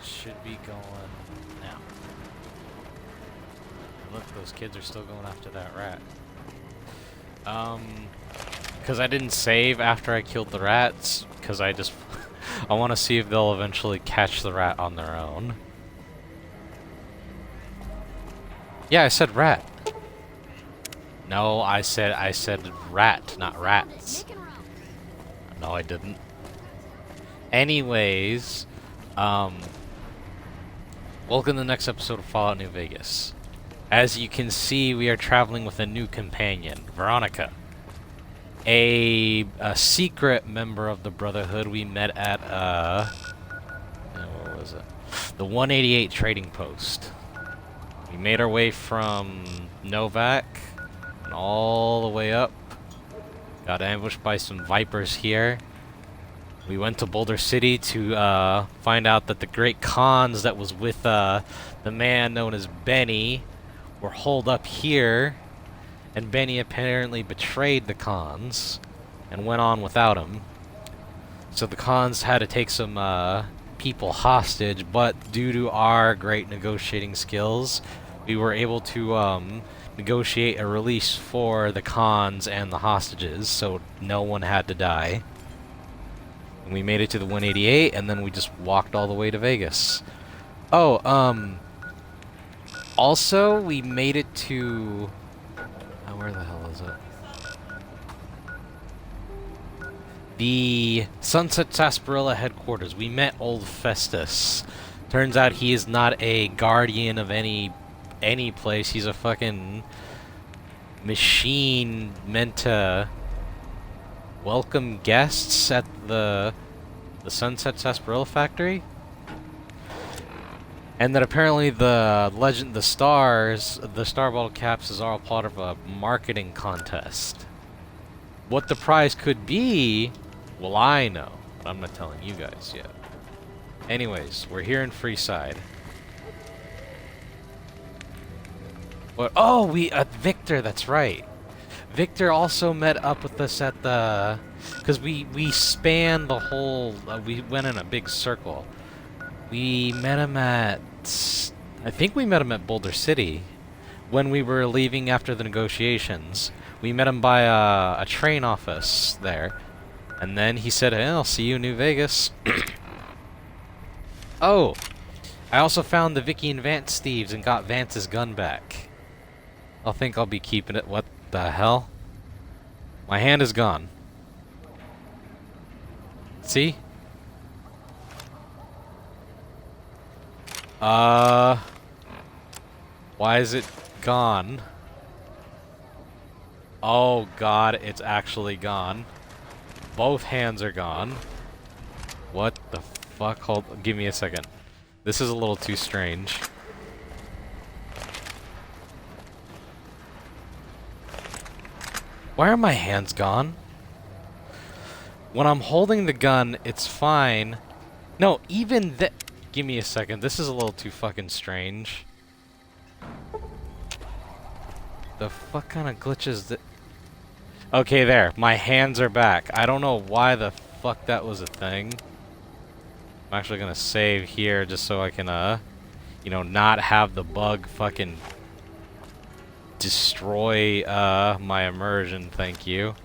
should be going now. Look, those kids are still going after that rat. Because I didn't save after I killed the rats, because I just... I want to see if they'll eventually catch the rat on their own. Yeah, I said rat. No, I said rat, not rats. No, I didn't. Anyways, welcome to the next episode of Fallout New Vegas. As you can see, we are traveling with a new companion, Veronica. A secret member of the Brotherhood we met at, what was it? The 188 trading post. We made our way from Novak and all the way up. Got ambushed by some Vipers here. We went to Boulder City to find out that the great cons that was with the man known as Benny were holed up here, and Benny apparently betrayed the cons and went on without him. So the cons had to take some people hostage, but due to our great negotiating skills, we were able to negotiate a release for the cons and the hostages, so no one had to die. And we made it to the 188, and then we just walked all the way to Vegas. Oh, also, we made it to... where the hell is it? The Sunset Sarsaparilla headquarters. We met old Festus. Turns out he is not a guardian of any place. He's a fucking machine meant to welcome guests at the Sunset Sarsaparilla factory. And that apparently the Star Bottle Caps is all part of a marketing contest. What the prize could be, well, I know, but I'm not telling you guys yet. Anyways, we're here in Freeside. What? Oh, Victor, that's right. Victor also met up with us at the... Because we spanned the whole... we went in a big circle. We met him at... I think we met him at Boulder City when we were leaving after the negotiations. We met him by a train office there. And then he said, hey, I'll see you in New Vegas. Oh! I also found the Vicky and Vance thieves and got Vance's gun back. I think I'll be keeping it. What the hell? My hand is gone. See? Why is it gone? Oh god, it's actually gone. Both hands are gone. What the fuck? Give me a second. This is a little too strange. Why are my hands gone? When I'm holding the gun, it's fine. No, even that... Give me a second. This is a little too fucking strange. The fuck kind of glitches that... Okay, there. My hands are back. I don't know why the fuck that was a thing. I'm actually gonna save here just so I can, you know, not have the bug fucking destroy, my immersion. Thank you.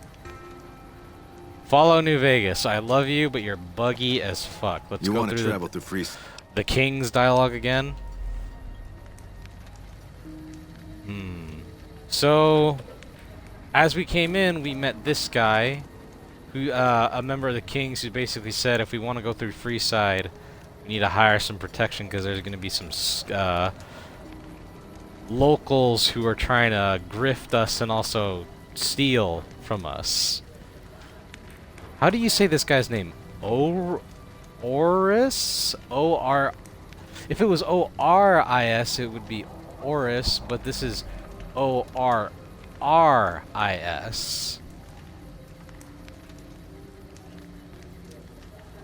Follow New Vegas. I love you, but you're buggy as fuck. Let's go through the King's dialogue again. So, as we came in, we met this guy, who, a member of the Kings, who basically said if we want to go through Freeside, we need to hire some protection because there's going to be some locals who are trying to grift us and also steal from us. How do you say this guy's name? Oris? O-R... If it was O-R-I-S, it would be Oris, but this is O-R-R-I-S.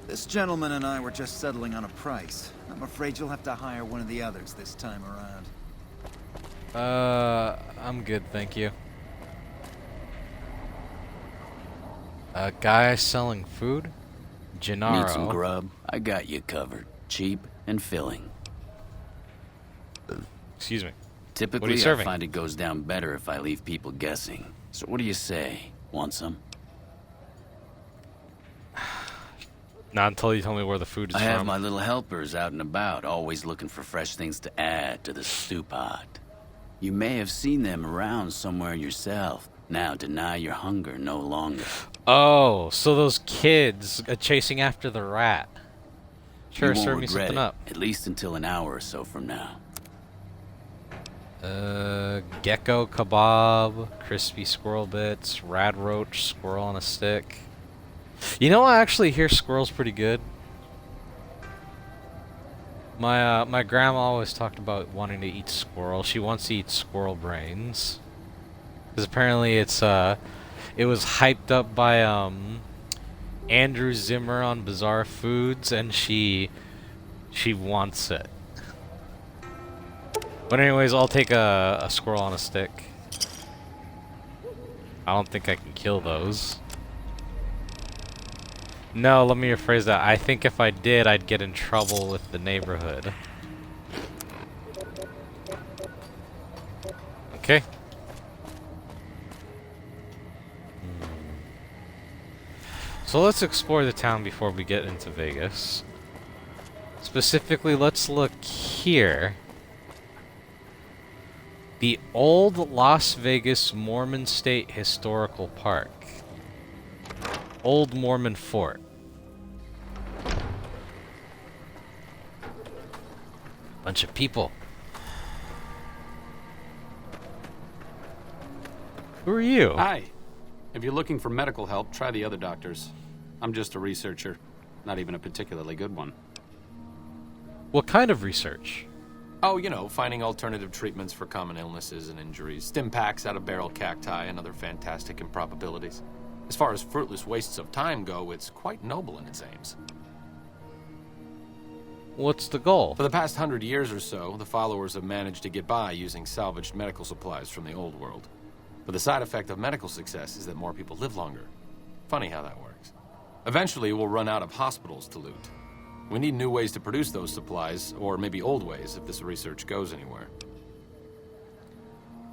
This gentleman and I were just settling on a price. I'm afraid you'll have to hire one of the others this time around. I'm good, thank you. A guy selling food? Gennaro. Need some grub? I got you covered. cheap and filling. Excuse me. Typically, I serving? find it goes down better if I leave people guessing. So what do you say? Want some? Not until you tell me where the food is I from. have my little helpers out and about, always looking for fresh things to add to the stew pot. You may have seen them around somewhere yourself. Now deny your hunger no longer. Oh, so those kids chasing after the rat. Sure, You won't serve me regret something it, up. at least until an hour or so from now. Gecko kebab, crispy squirrel bits, rad roach, squirrel on a stick. You know, I actually hear squirrel's pretty good. My grandma always talked about wanting to eat squirrel. She wants to eat squirrel brains. Because apparently it was hyped up by Andrew Zimmer on Bizarre Foods, and she wants it. But anyways, I'll take a squirrel on a stick. I don't think I can kill those. No, let me rephrase that. I think if I did, I'd get in trouble with the neighborhood. Okay. So let's explore the town before we get into Vegas. Specifically, let's look here. The Old Las Vegas Mormon State Historical Park. Old Mormon Fort. Bunch of people. Who are you? Hi. If you're looking for medical help, try the other doctors. I'm just a researcher. Not even a particularly good one. What kind of research? Oh, you know, finding alternative treatments for common illnesses and injuries, stim packs out of barrel cacti, and other fantastic improbabilities. As far as fruitless wastes of time go, it's quite noble in its aims. What's the goal? For the past 100 years or so, the followers have managed to get by using salvaged medical supplies from the old world. But the side effect of medical success is that more people live longer. Funny how that works. Eventually, we'll run out of hospitals to loot. We need new ways to produce those supplies, or maybe old ways if this research goes anywhere.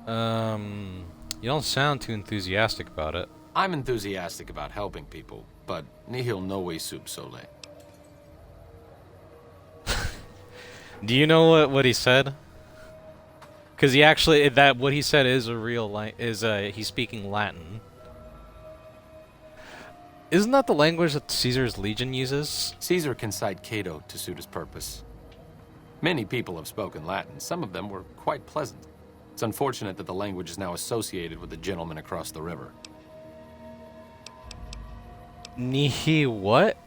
You don't sound too enthusiastic about it. I'm enthusiastic about helping people, but nihil novi sub sole. Do you know what he said? Because he actually what he said is a real he's speaking Latin. Isn't that the language that Caesar's legion uses? Caesar can cite Cato to suit his purpose. Many people have spoken Latin. Some of them were quite pleasant. It's unfortunate that the language is now associated with the gentleman across the river. Nihi what?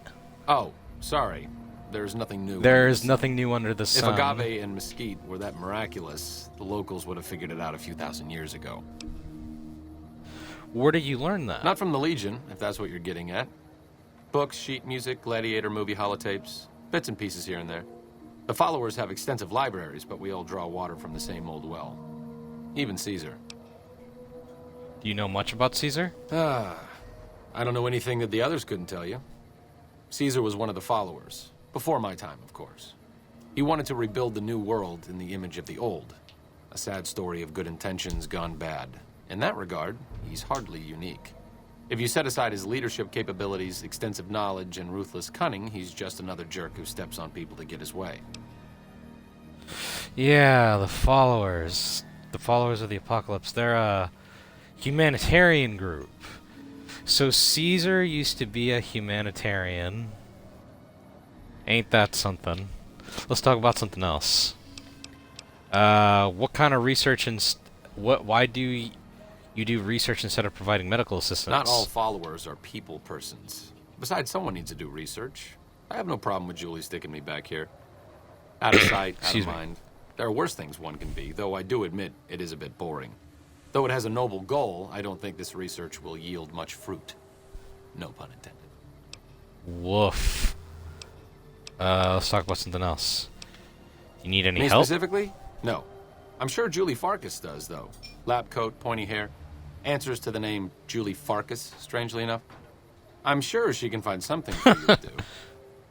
Oh, sorry. There's nothing new. There's nothing new under the sun. If agave and mesquite were that miraculous, the locals would have figured it out a few thousand years ago. Where did you learn that? Not from the Legion, if that's what you're getting at. Books, sheet music, gladiator movie holotapes, bits and pieces here and there. The followers have extensive libraries, but we all draw water from the same old well. Even Caesar. Do you know much about Caesar? I don't know anything that the others couldn't tell you. Caesar was one of the followers. Before my time, of course. He wanted to rebuild the new world in the image of the old. A sad story of good intentions gone bad. In that regard, he's hardly unique. If you set aside his leadership capabilities, extensive knowledge, and ruthless cunning, he's just another jerk who steps on people to get his way. Yeah, the followers. The followers of the apocalypse. They're a humanitarian group. So Caesar used to be a humanitarian. Ain't that something? Let's talk about something else. What kind of research and why do you do research instead of providing medical assistance? Not all followers are people persons. Besides, someone needs to do research. I have no problem with Julie sticking me back here. Out of sight, out of mind. There are worse things one can be, though I do admit it is a bit boring. Though it has a noble goal, I don't think this research will yield much fruit. No pun intended. Woof. Let's talk about something else. You need any Me help? specifically? No. I'm sure Julie Farkas does, though. Lab coat, pointy hair. Answers to the name Julie Farkas, strangely enough. I'm sure she can find something for you to do.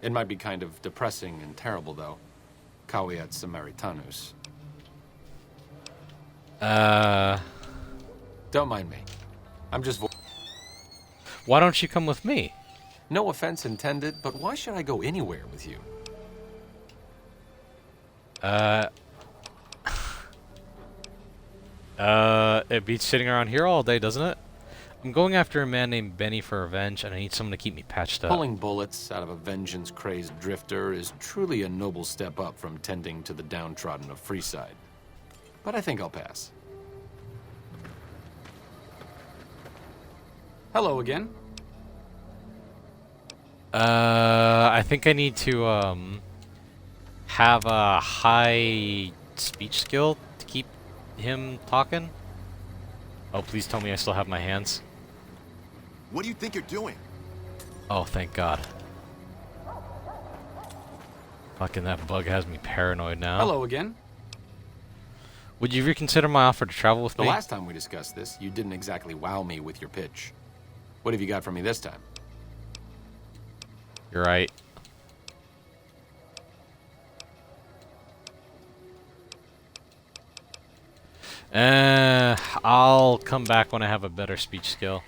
It might be kind of depressing and terrible, though. Caveat Samaritanus. Don't mind me. I'm just... Why don't you come with me? No offense intended, but why should I go anywhere with you? It beats sitting around here all day, doesn't it? I'm going after a man named Benny for revenge, and I need someone to keep me patched up. Pulling bullets out of a vengeance-crazed drifter is truly a noble step up from tending to the downtrodden of Freeside. But I think I'll pass. Hello again. I think I need to, have a high speech skill to keep him talking. Oh, please tell me I still have my hands. What do you think you're doing? Oh, thank God. Fucking that bug has me paranoid now. Hello again. Would you reconsider my offer to travel with The me? last time we discussed this, you didn't exactly wow me with your pitch. What have you got for me this time? You're right. I'll come back when I have a better speech skill.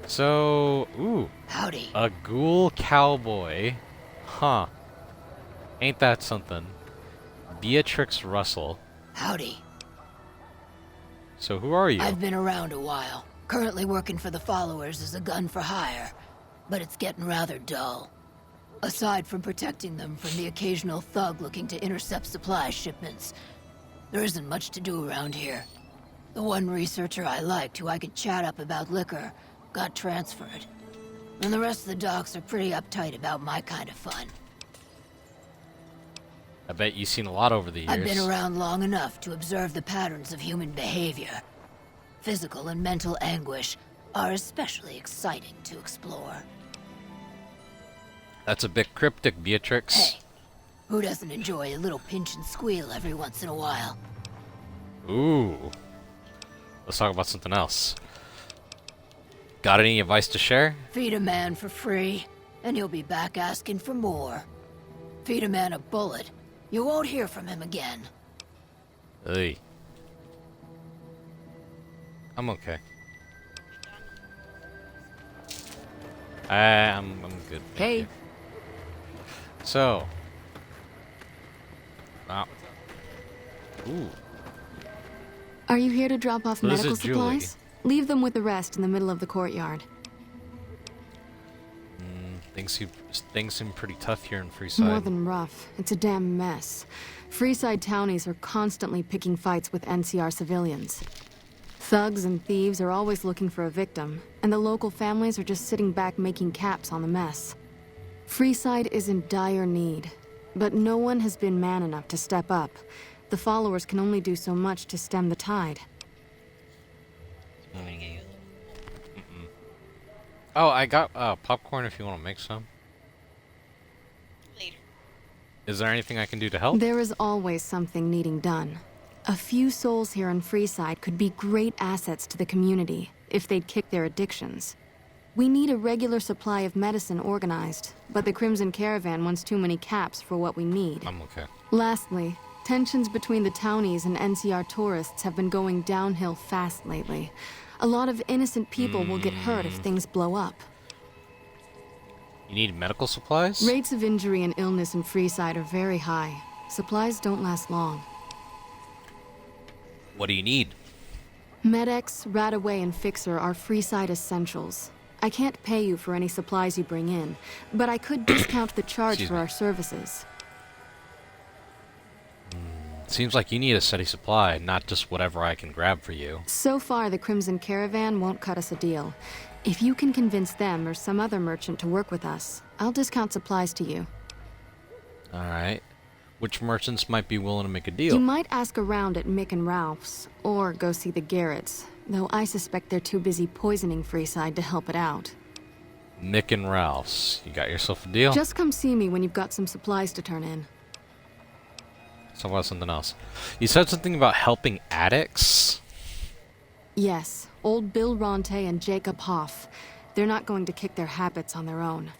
So, ooh. Howdy. A ghoul cowboy. Huh. Ain't that something? Beatrix Russell. Howdy. So who are you? I've been around a while. Currently working for the followers as a gun for hire. But it's getting rather dull. Aside from protecting them from the occasional thug looking to intercept supply shipments, there isn't much to do around here. The one researcher I liked, who I could chat up about liquor, got transferred. And the rest of the docs are pretty uptight about my kind of fun. I bet you've seen a lot over the years. I've been around long enough to observe the patterns of human behavior. Physical and mental anguish are especially exciting to explore. That's a bit cryptic, Beatrix. Hey, who doesn't enjoy a little pinch and squeal every once in a while? Ooh. Let's talk about something else. Got any advice to share? Feed a man for free, and he'll be back asking for more. Feed a man a bullet, you won't hear from him again. Hey. I'm okay. I'm good. thank Hey. you. So. Wow. Ooh. Are you here to drop off So this medical is Julie. supplies? Leave them with the rest in the middle of the courtyard. Things seem pretty tough here in More Freeside. than rough. It's a damn mess. Freeside townies are constantly picking fights with NCR civilians. Thugs and thieves are always looking for a victim, and the local families are just sitting back making caps on the mess. Freeside is in dire need, but no one has been man enough to step up. The followers can only do so much to stem the tide. Oh, I got popcorn if you want to make some. Later. Is there anything I can do to help? There is always something needing done. A few souls here in Freeside could be great assets to the community if they'd kick their addictions. We need a regular supply of medicine organized, but the Crimson Caravan wants too many caps for what we need. I'm okay. Lastly, tensions between the townies and NCR tourists have been going downhill fast lately. A lot of innocent people will get hurt if things blow up. You need medical supplies? Rates of injury and illness in Freeside are very high. Supplies don't last long. What do you need? Med-X, Radaway, and Fixer are Freeside essentials. I can't pay you for any supplies you bring in, but I could discount the charge Excuse for me. our services. Seems like you need a steady supply, not just whatever I can grab for you. So far, the Crimson Caravan won't cut us a deal. If you can convince them or some other merchant to work with us, I'll discount supplies to you. Alright. Which merchants might be willing to make a You deal? might ask around at Mick and Ralph's, or go see the Garretts, though I suspect they're too busy poisoning Freeside to help it out. Nick and Ralph's. You got yourself a deal? Just come see me when you've got some supplies to turn in. Let's talk about something else. You said something about helping addicts? Yes, old Bill Ronte and Jacob Hoff. They're not going to kick their habits on their own.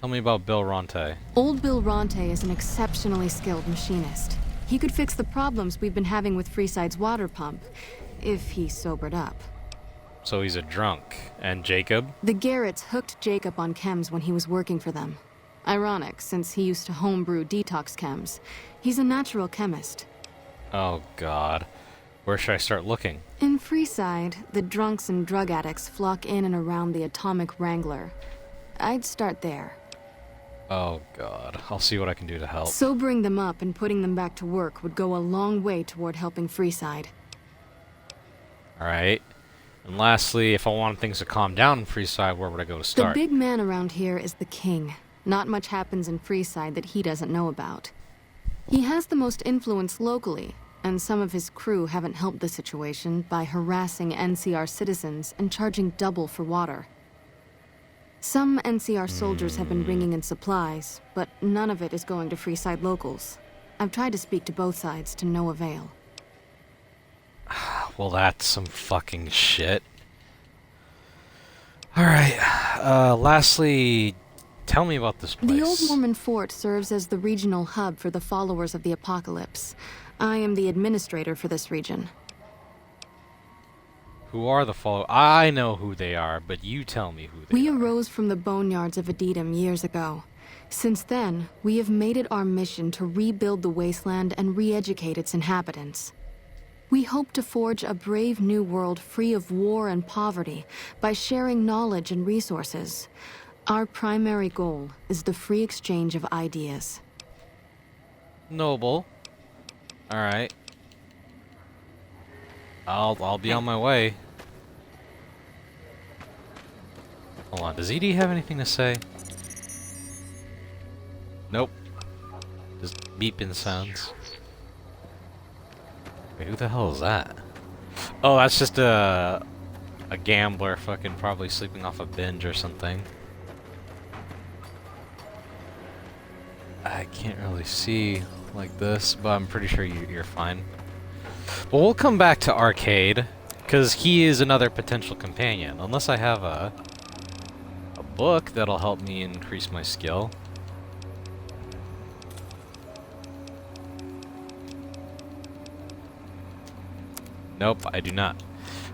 Tell me about Bill Ronte. Old Bill Ronte is an exceptionally skilled machinist. He could fix the problems we've been having with Freeside's water pump, if he sobered up. So he's a drunk. And Jacob? The Garretts hooked Jacob on chems when he was working for them. Ironic, since he used to homebrew detox chems. He's a natural chemist. Oh god. Where should I start looking? In Freeside, the drunks and drug addicts flock in and around the Atomic Wrangler. I'd start there. Oh god. I'll see what I can do to help. Sobering them up and putting them back to work would go a long way toward helping Freeside. Alright. And lastly, if I want things to calm down in Freeside, where would I go to start? The big man around here is the king. Not much happens in Freeside that he doesn't know about. He has the most influence locally, and some of his crew haven't helped the situation by harassing NCR citizens and charging double for water. Some NCR soldiers have been bringing in supplies, but none of it is going to Freeside locals. I've tried to speak to both sides to no avail. Well, that's some fucking shit. Alright. Lastly, tell me about this place. The Old Mormon Fort serves as the regional hub for the followers of the Apocalypse. I am the administrator for this region. Who are the followers? I know who they are, but you tell me who they We are. arose from the boneyards of Edidum years ago. Since then, we have made it our mission to rebuild the wasteland and re-educate its inhabitants. We hope to forge a brave new world free of war and poverty by sharing knowledge and resources. Our primary goal is the free exchange of ideas. Noble. Alright. I'll be on my way. Hold on, does ED have anything to say? Nope. Just beeping sounds. Wait, who the hell is that? Oh, that's just a gambler fucking probably sleeping off a binge or something. I can't really see like this, but I'm pretty sure you're fine. Well, we'll come back to Arcade, because he is another potential companion. Unless I have a book that'll help me increase my skill. Nope, I do not.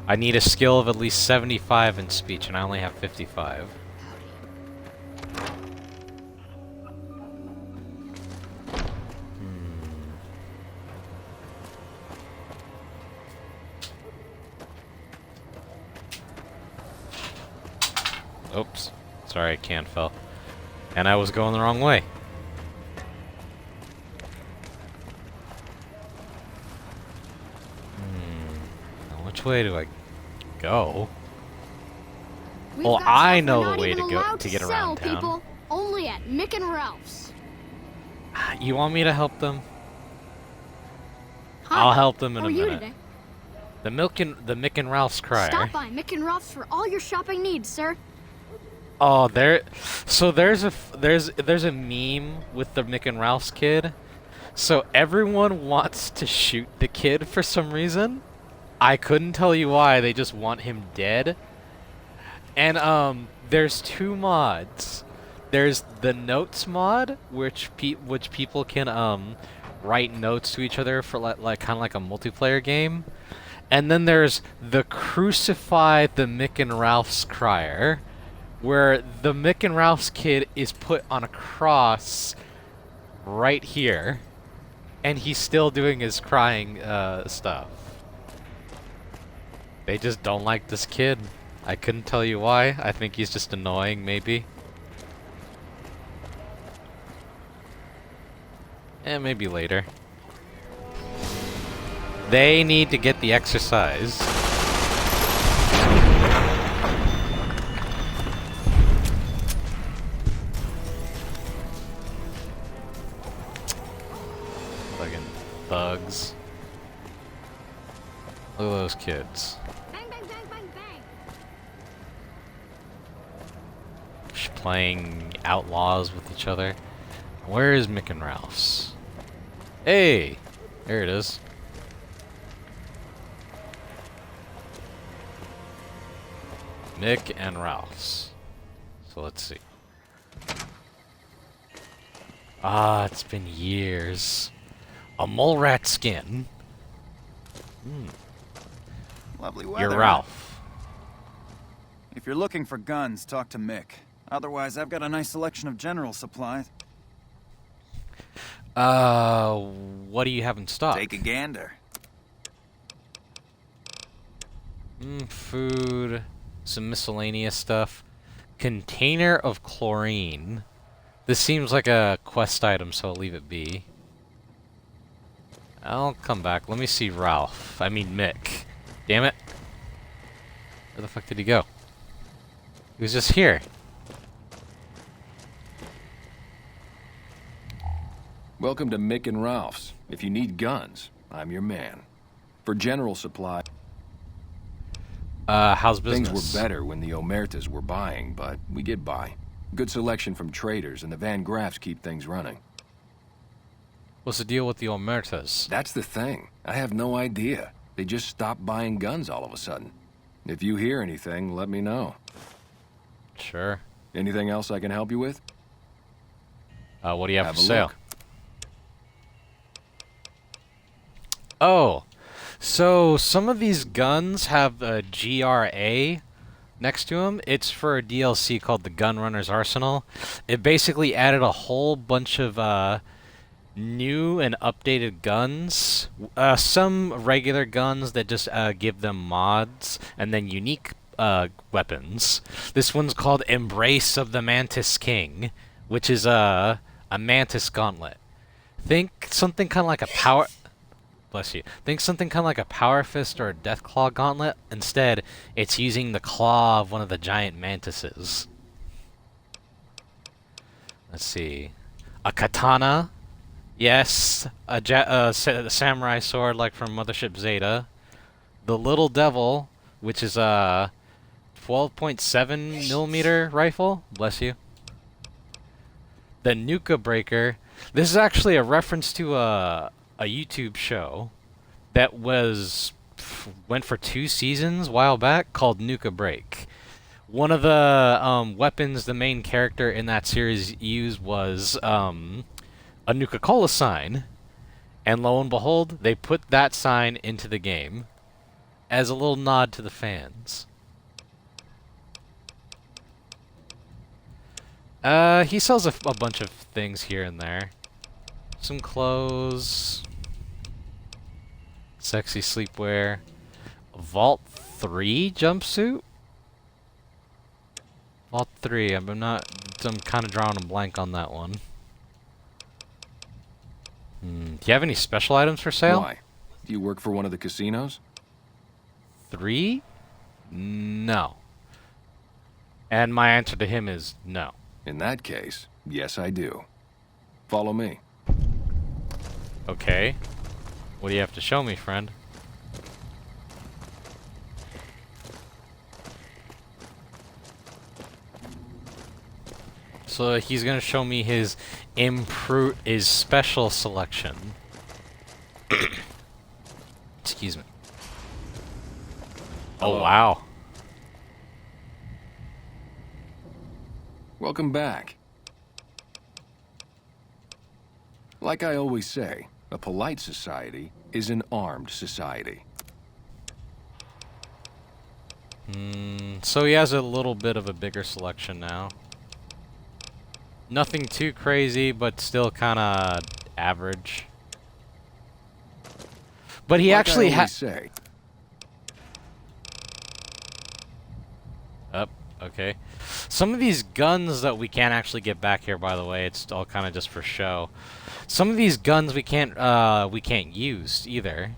I need a skill of at least 75 in speech, and I only have 55. Oops. Sorry, a can fell. And I was going the wrong way. Now which way do I go? Well, I know the way to go to get around town. People only at Mick and Ralph's. You want me to help them? Hi, I'll help them in how a are you minute. today? The Mick and Ralph's Crier. Stop by Mick and Ralph's for all your shopping needs, sir. Oh, so there's a meme with the Mick and Ralph's kid. So everyone wants to shoot the kid for some reason. I couldn't tell you why. They just want him dead. And there's two mods. There's the notes mod, which people can write notes to each other for like kind of like a multiplayer game. And then there's the Crucify the Mick and Ralph's Crier, where the Mick and Ralph's kid is put on a cross right here, and he's still doing his crying stuff. They just don't like this kid. I couldn't tell you why. I think he's just annoying, maybe. And maybe later. They need to get the exercise. Fucking thugs. Look at those kids. Bang, bang, bang, bang, bang. Just playing outlaws with each other. Where is Mick and Ralph's? Hey! There it is. Mick and Ralph's. So let's see. Ah, it's been years. A mole rat skin. Lovely weather. You're huh? Ralph. If you're looking for guns, talk to Mick. Otherwise, I've got a nice selection of general supplies. What do you have in stock? Take a gander. Food, some miscellaneous stuff. Container of chlorine. This seems like a quest item, so I'll leave it be. I'll come back. Let me see Ralph. I mean Mick. Damn it. Where the fuck did he go? He was just here. Welcome to Mick and Ralph's. If you need guns, I'm your man. For general supply, How's business? things were better when the Omertas were buying, but we get by. Good selection from traders, and the Van Graffs keep things running. What's the deal with the Omertas? That's the thing. I have no idea. They just stopped buying guns all of a sudden. If you hear anything, let me know. Sure. Anything else I can help you with? What do you have Have for a sale? look. Oh, so some of these guns have a GRA next to them. It's for a DLC called the Gunrunner's Arsenal. It basically added a whole bunch of new and updated guns. Some regular guns that just give them mods, and then unique weapons. This one's called Embrace of the Mantis King, which is a mantis gauntlet. Think something kind of like a power... Bless you. Think something kind of like a Power Fist or a Deathclaw gauntlet. Instead, it's using the claw of one of the giant mantises. Let's see. A katana. Yes. A samurai sword like from Mothership Zeta. The Little Devil, which is a 12.7 millimeter rifle. Bless you. The Nuka Breaker. This is actually a reference to a YouTube show that went for 2 seasons a while back called Nuka Break. One of the weapons the main character in that series used was a Nuka-Cola sign, and lo and behold, they put that sign into the game as a little nod to the fans. He sells a bunch of things here and there. Some clothes. Sexy sleepwear. Vault 3 jumpsuit? Vault 3, I'm kind of drawing a blank on that one. Do you have any special items for sale? Why? Do you work for one of the casinos? 3? No. And my answer to him is no. In that case, yes I do. Follow me. Okay. What do you have to show me, friend? So he's gonna show me his special selection. Excuse me. Oh Hello. wow. Welcome back. Like I always say, a polite society is an armed society. So he has a little bit of a bigger selection now. Nothing too crazy, but still kind of average. But he Like actually I always has. say. Okay. Some of these guns that we can't actually get back here, by the way, it's all kind of just for show. Some of these guns we can't use either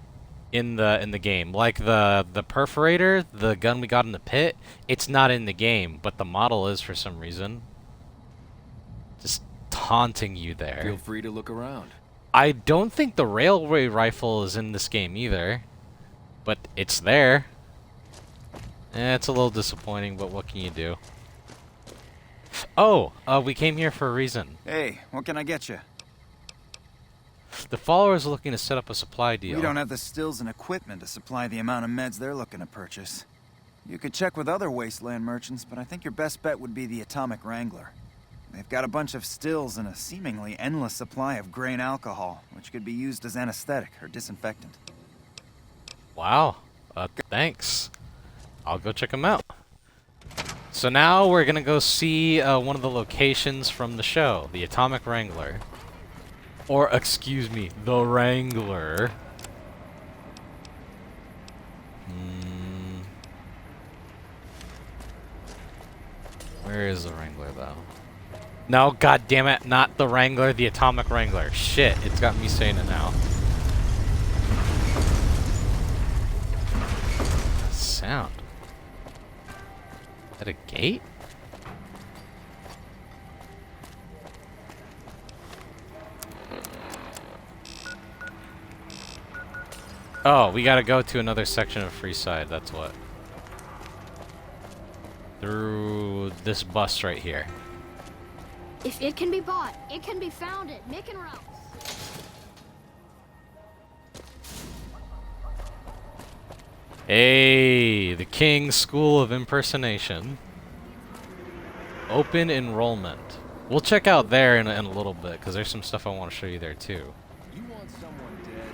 in the game. Like the perforator, the gun we got in the pit, it's not in the game, but the model is for some reason. Just taunting you there. Feel free to look around. I don't think the railway rifle is in this game either, but it's there. It's a little disappointing, but what can you do? Oh, we came here for a reason. Hey, what can I get you? The followers are looking to set up a supply deal. We don't have the stills and equipment to supply the amount of meds they're looking to purchase. You could check with other wasteland merchants, but I think your best bet would be the Atomic Wrangler. They've got a bunch of stills and a seemingly endless supply of grain alcohol, which could be used as anesthetic or disinfectant. Wow. Thanks. I'll go check them out. So now we're gonna go see one of the locations from the show, the Atomic Wrangler. Or, excuse me, the Wrangler. Where is the Wrangler, though? No, god damn it, not the Wrangler, the Atomic Wrangler. Shit, it's got me saying it now. Sound. Is that a gate? Oh, we gotta go to another section of Freeside, that's what. Through this bus right here. If it can be bought, it can be found at Mick and Ralph's. Hey, the King's School of Impersonation. Open enrollment. We'll check out there in a little bit, because there's some stuff I want to show you there, too. You want someone dead?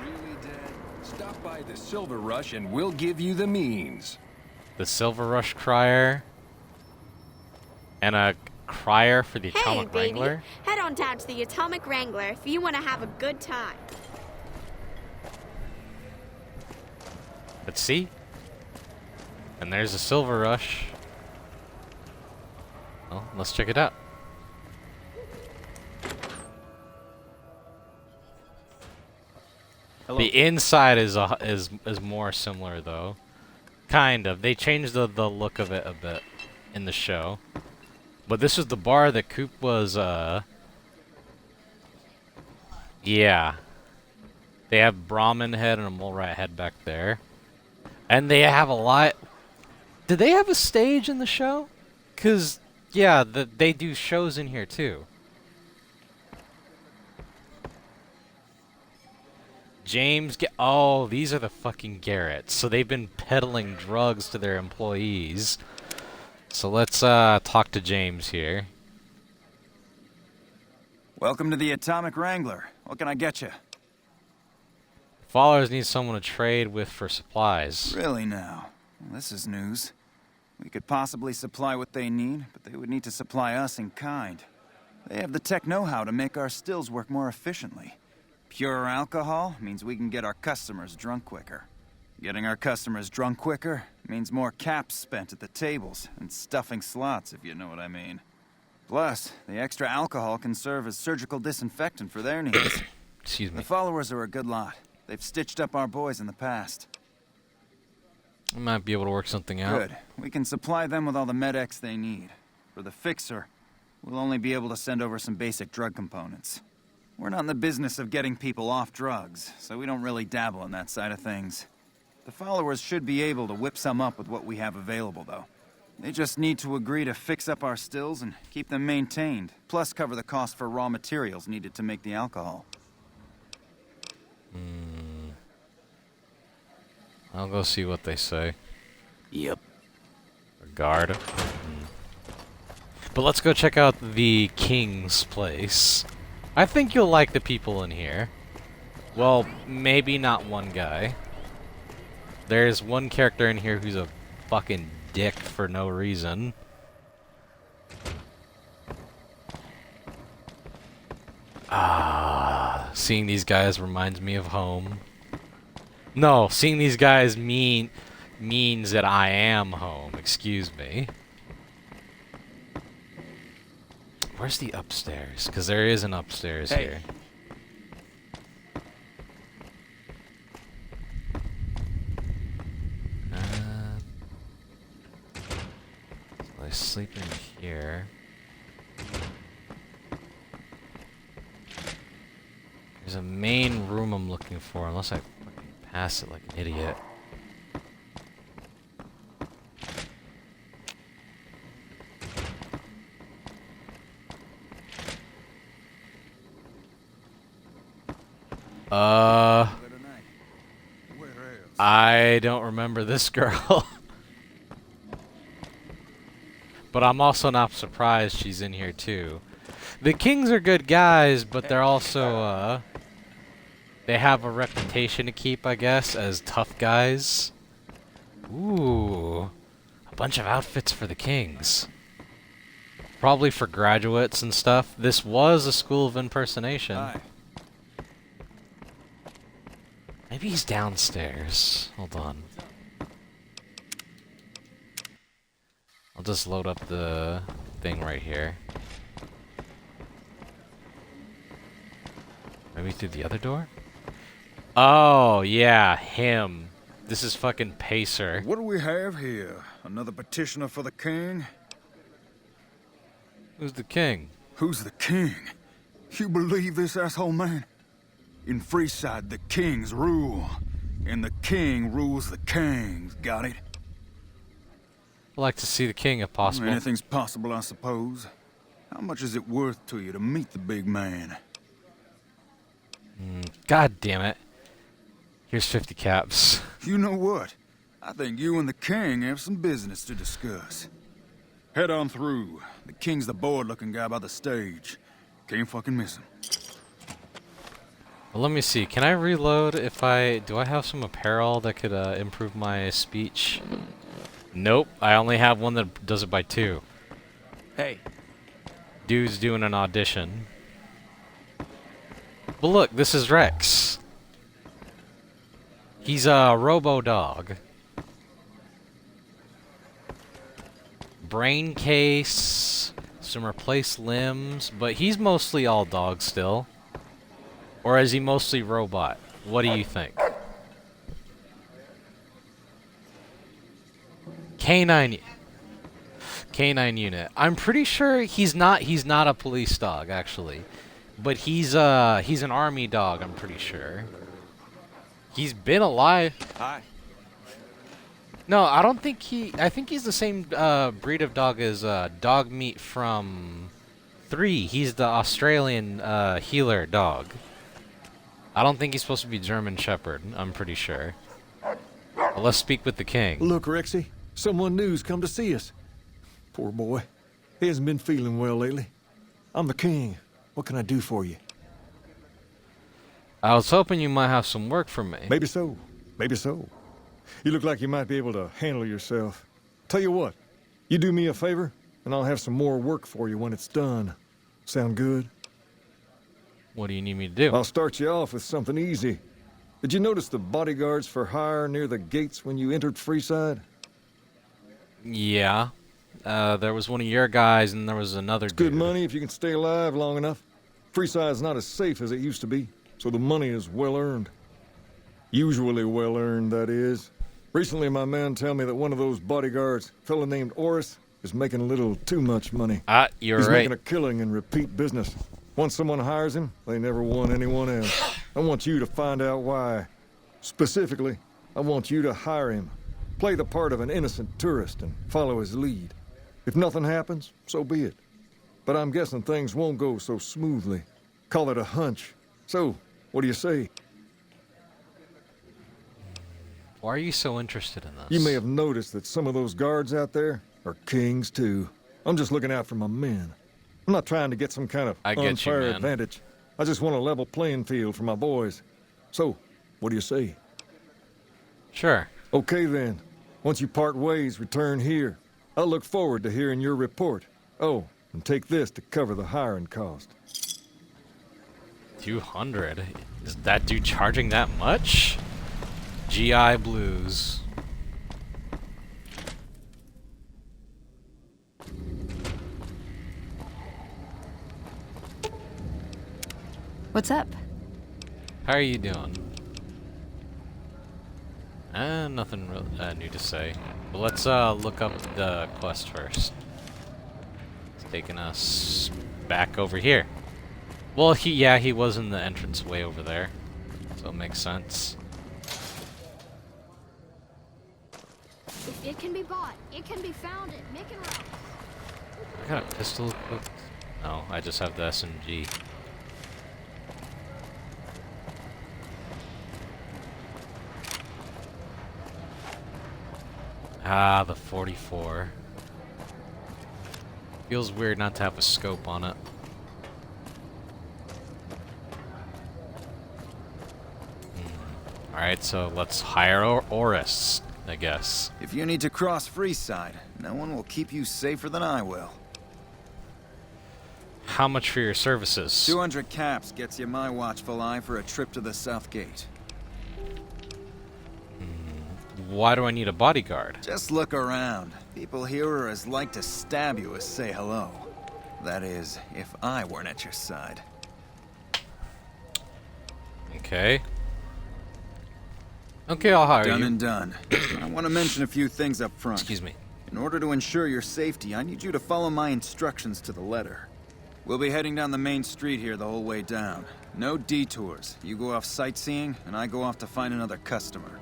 Really dead? Stop by the Silver Rush and we'll give you the means. The Silver Rush Crier. And a Crier for the Atomic Wrangler. Head on down to the Atomic Wrangler if you want to have a good time. Let's see. And there's a Silver Rush. Well, let's check it out. Hello. The inside is more similar though. Kind of. They changed the look of it a bit in the show. But this is the bar that Coop was yeah. They have Brahmin head and a mole rat head back there. And they have a lot. Did they have a stage in the show? 'Cause yeah, they do shows in here too. James, oh, these are the fucking Garretts. So they've been peddling drugs to their employees. So let's talk to James here. Welcome to the Atomic Wrangler. What can I get you? Followers need someone to trade with for supplies. Really now? Well, this is news. We could possibly supply what they need, but they would need to supply us in kind. They have the tech know-how to make our stills work more efficiently. Pure alcohol means we can get our customers drunk quicker. Getting our customers drunk quicker means more caps spent at the tables and stuffing slots, if you know what I mean. Plus, the extra alcohol can serve as surgical disinfectant for their needs. Excuse me. The followers are a good lot. They've stitched up our boys in the past. I might be able to work something out. Good. We can supply them with all the med-X they need. For the fixer, we'll only be able to send over some basic drug components. We're not in the business of getting people off drugs, so we don't really dabble in that side of things. The followers should be able to whip some up with what we have available, though. They just need to agree to fix up our stills and keep them maintained, plus cover the cost for raw materials needed to make the alcohol. I'll go see what they say. Yep. A guard. But let's go check out the King's place. I think you'll like the people in here. Well, maybe not one guy. There's one character in here who's a fucking dick for no reason. Seeing these guys reminds me of home. No, seeing these guys means that I am home. Excuse me. Where's the upstairs? Because there is an upstairs here. So I sleep in here. There's a main room I'm looking for, unless I fucking pass it like an idiot. I don't remember this girl. But I'm also not surprised she's in here too. The Kings are good guys, but they're also, they have a reputation to keep, I guess, as tough guys. Ooh. A bunch of outfits for the Kings. Probably for graduates and stuff. This was a school of impersonation. Hi. Maybe he's downstairs. Hold on. I'll just load up the thing right here. Maybe through the other door? Oh, yeah, him. This is fucking Pacer. What do we have here? Another petitioner for the king? Who's the king? Who's the king? You believe this, asshole man? In Freeside, the kings rule. And the king rules the kings, got it? I'd like to see the king if possible. Anything's possible, I suppose. How much is it worth to you to meet the big man? God damn it. Here's 50 caps. You know what? I think you and the king have some business to discuss. Head on through. The king's the bored-looking guy by the stage. Can't fucking miss him. Well, let me see. Can I reload if I... Do I have some apparel that could improve my speech? Nope. I only have one that does it by 2. Hey. Dude's doing an audition. But look, this is Rex. He's a robo-dog. Brain case, some replaced limbs, but he's mostly all dog still. Or is he mostly robot? What do you think? Canine unit. I'm pretty sure he's not a police dog actually. But he's an army dog, I'm pretty sure. He's been alive. Hi. No, I don't think I think he's the same breed of dog as Dog Meat from 3. He's the Australian healer dog. I don't think he's supposed to be German Shepherd, I'm pretty sure. Well, let's speak with the king. Look, Rexy, someone new's come to see us. Poor boy. He hasn't been feeling well lately. I'm the king. What can I do for you? I was hoping you might have some work for me. Maybe so. Maybe so. You look like you might be able to handle yourself. Tell you what, you do me a favor, and I'll have some more work for you when it's done. Sound good? What do you need me to do? I'll start you off with something easy. Did you notice the bodyguards for hire near the gates when you entered Freeside? Yeah. There was one of your guys, and there was another dude. Good money if you can stay alive long enough. Freeside's not as safe as it used to be, so the money is well earned. Usually well earned, that is. Recently, my man tell me that one of those bodyguards, a fella named Oris, is making a little too much money. You're He's right. making a killing in repeat business. Once someone hires him, they never want anyone else. I want you to find out why. Specifically, I want you to hire him. Play the part of an innocent tourist and follow his lead. If nothing happens, so be it. But I'm guessing things won't go so smoothly. Call it a hunch. So, what do you say? Why are you so interested in this? You may have noticed that some of those guards out there are kings, too. I'm just looking out for my men. I'm not trying to get some kind of unfair advantage. I just want a level playing field for my boys. So, what do you say? Sure. Okay, then. Once you part ways, return here. I'll look forward to hearing your report. Oh, and take this to cover the hiring cost. 200? Is that dude charging that much? GI Blues. What's up? How are you doing? Nothing real new to say. But let's look up the quest first. It's taking us back over here. Well, he was in the entrance way over there, so it makes sense. If it can be bought, it can be found at Mick and Ralph. I got a pistol equipped. No, I just have the SMG. Ah, the 44. Feels weird not to have a scope on it. Alright, so let's hire Oris, I guess. If you need to cross Freeside, no one will keep you safer than I will. How much for your services? 200 caps gets you my watchful eye for a trip to the South Gate. Why do I need a bodyguard? Just look around. People here are as like to stab you as say hello. That is, if I weren't at your side. Okay. Okay, I'll hire you. Done and done. I want to mention a few things up front. Excuse me. In order to ensure your safety, I need you to follow my instructions to the letter. We'll be heading down the main street here the whole way down. No detours. You go off sightseeing, and I go off to find another customer.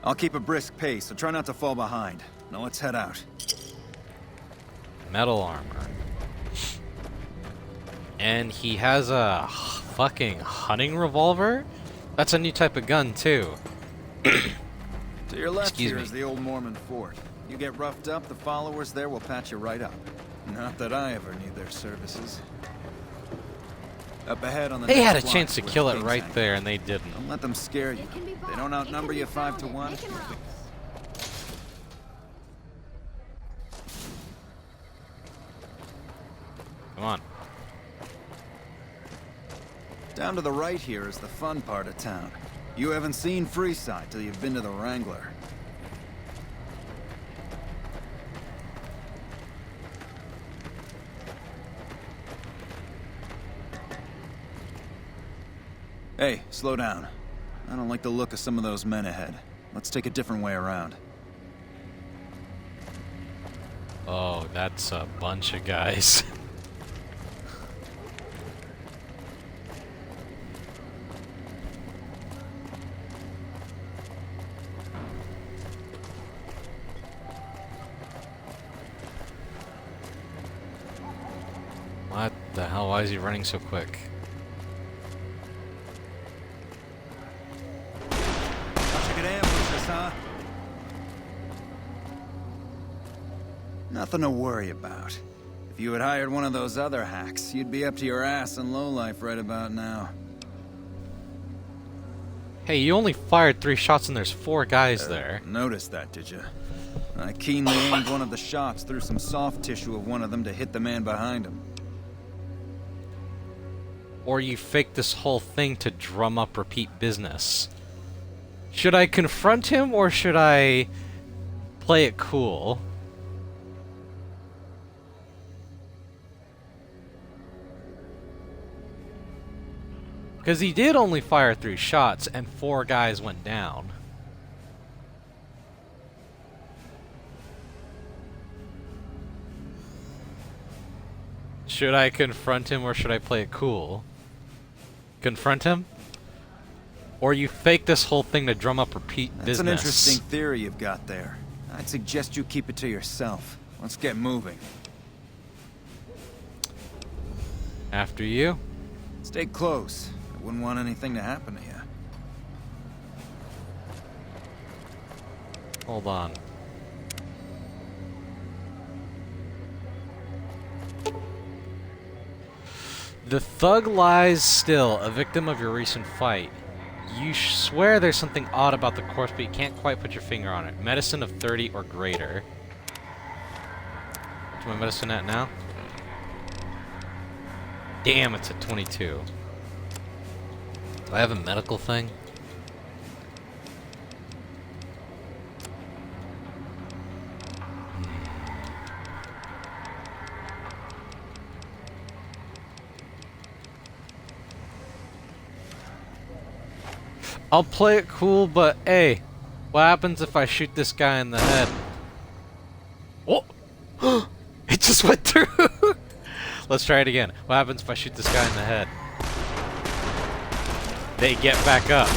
I'll keep a brisk pace, so try not to fall behind. Now let's head out. Metal armor. And he has a fucking hunting revolver? That's a new type of gun, too. To your left Excuse here me. is the old Mormon fort. You get roughed up, the followers there will patch you right up. Not that I ever need their services. Up ahead on the They next had a block chance to is where kill the it king's right hanging. there, and they didn't. Don't let them scare you. They don't outnumber you 5 to 1. Come on. Down to the right here is the fun part of town. You haven't seen Freeside till you've been to the Wrangler. Hey, slow down. I don't like the look of some of those men ahead. Let's take a different way around. Oh, that's a bunch of guys. What the hell? Why is he running so quick? Thought you could ambush us, huh? Nothing to worry about. If you had hired one of those other hacks, you'd be up to your ass in lowlife right about now. Hey, you only fired 3 shots and there's 4 guys there. Noticed that, did you? I keenly aimed one of the shots through some soft tissue of one of them to hit the man behind him. Or you faked this whole thing to drum up repeat business. Should I confront him or should I play it cool? Because he did only fire 3 shots and 4 guys went down. Should I confront him or should I play it cool? Confront him? Or you fake this whole thing to drum up repeat That's business? an interesting theory you've got there. I'd suggest you keep it to yourself. Let's get moving. After you? Stay close. I wouldn't want anything to happen to you. Hold on. The thug lies still, a victim of your recent fight. You swear there's something odd about the corpse, but you can't quite put your finger on it. Medicine of 30 or greater. What's my medicine at now? Damn, it's at 22. Do I have a medical thing? I'll play it cool, but hey, what happens if I shoot this guy in the head? Oh! It just went through! Let's try it again. What happens if I shoot this guy in the head? They get back up.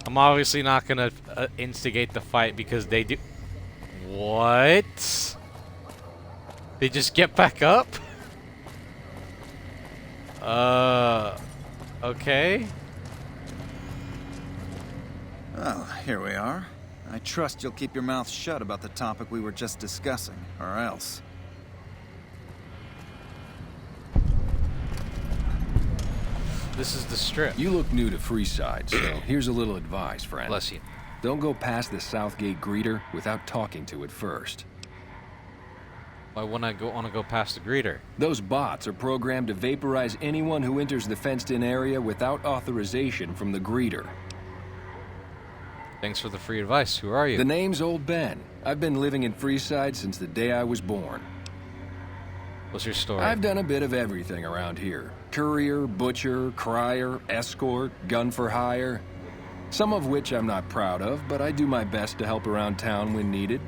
I'm obviously not gonna instigate the fight because they do... What? They just get back up? Okay. Well, here we are. I I trust you'll keep your mouth shut about the topic we were just discussing, or else. This is the strip. You look new to Freeside, so here's a little advice, friend. Bless you. Don't go past the Southgate greeter without talking to it first. Why wouldn't I want to go past the greeter? Those bots are programmed to vaporize anyone who enters the fenced-in area without authorization from the greeter. Thanks for the free advice. Who are you? The name's Old Ben. I've been living in Freeside since the day I was born. What's your story? I've done a bit of everything around here. Courier, butcher, crier, escort, gun for hire. Some of which I'm not proud of, but I do my best to help around town when needed.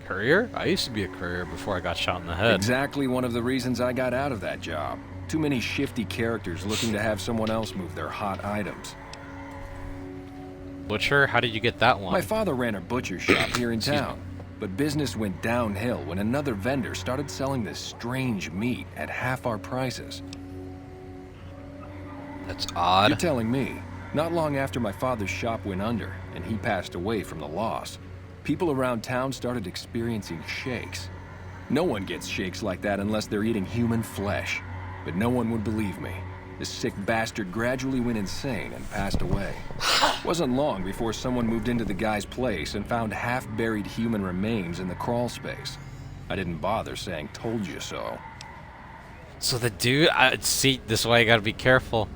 Courier? I used to be a courier before I got shot in the head. Exactly one of the reasons I got out of that job. Too many shifty characters looking to have someone else move their hot items. Butcher? How did you get that one? My father ran a butcher shop here in town, but business went downhill when another vendor started selling this strange meat at half our prices. That's odd. You're telling me. Not long after my father's shop went under and he passed away from the loss, people around town started experiencing shakes. No one gets shakes like that unless they're eating human flesh. But no one would believe me. This sick bastard gradually went insane and passed away. Wasn't long before someone moved into the guy's place and found half-buried human remains in the crawl space. I didn't bother saying, "Told you so." So the dude, see, this is why you gotta be careful.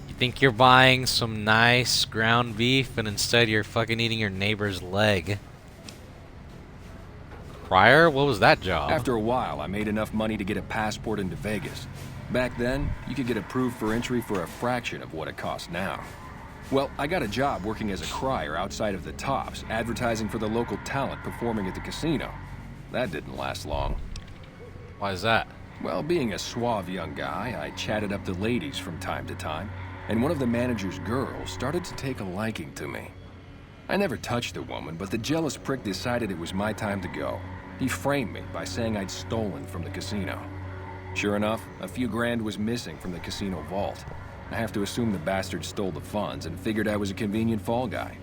You think you're buying some nice ground beef, and instead you're fucking eating your neighbor's leg. Crier? What was that job? After a while, I made enough money to get a passport into Vegas. Back then, you could get approved for entry for a fraction of what it costs now. Well, I got a job working as a crier outside of the Tops, advertising for the local talent performing at the casino. That didn't last long. Why is that? Well, being a suave young guy, I chatted up the ladies from time to time, and one of the manager's girls started to take a liking to me. I never touched the woman, but the jealous prick decided it was my time to go. He framed me by saying I'd stolen from the casino. Sure enough, a few grand was missing from the casino vault. I have to assume the bastard stole the funds and figured I was a convenient fall guy.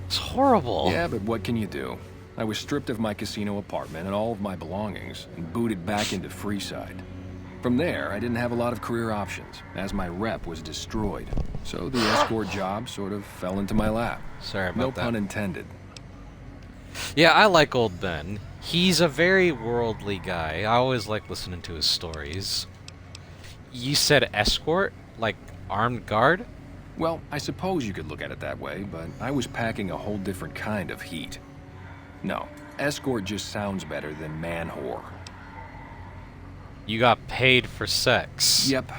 It's horrible. Yeah, but what can you do? I was stripped of my casino apartment and all of my belongings and booted back into Freeside. From there, I didn't have a lot of career options, as my rep was destroyed. So the escort job sort of fell into my lap. Sorry about No that. pun intended. Yeah, I like Old Ben. He's a very worldly guy. I always like listening to his stories. You said escort? Like armed guard? Well, I suppose you could look at it that way, but I was packing a whole different kind of heat. No, escort just sounds better than man whore. You got paid for sex. Yep.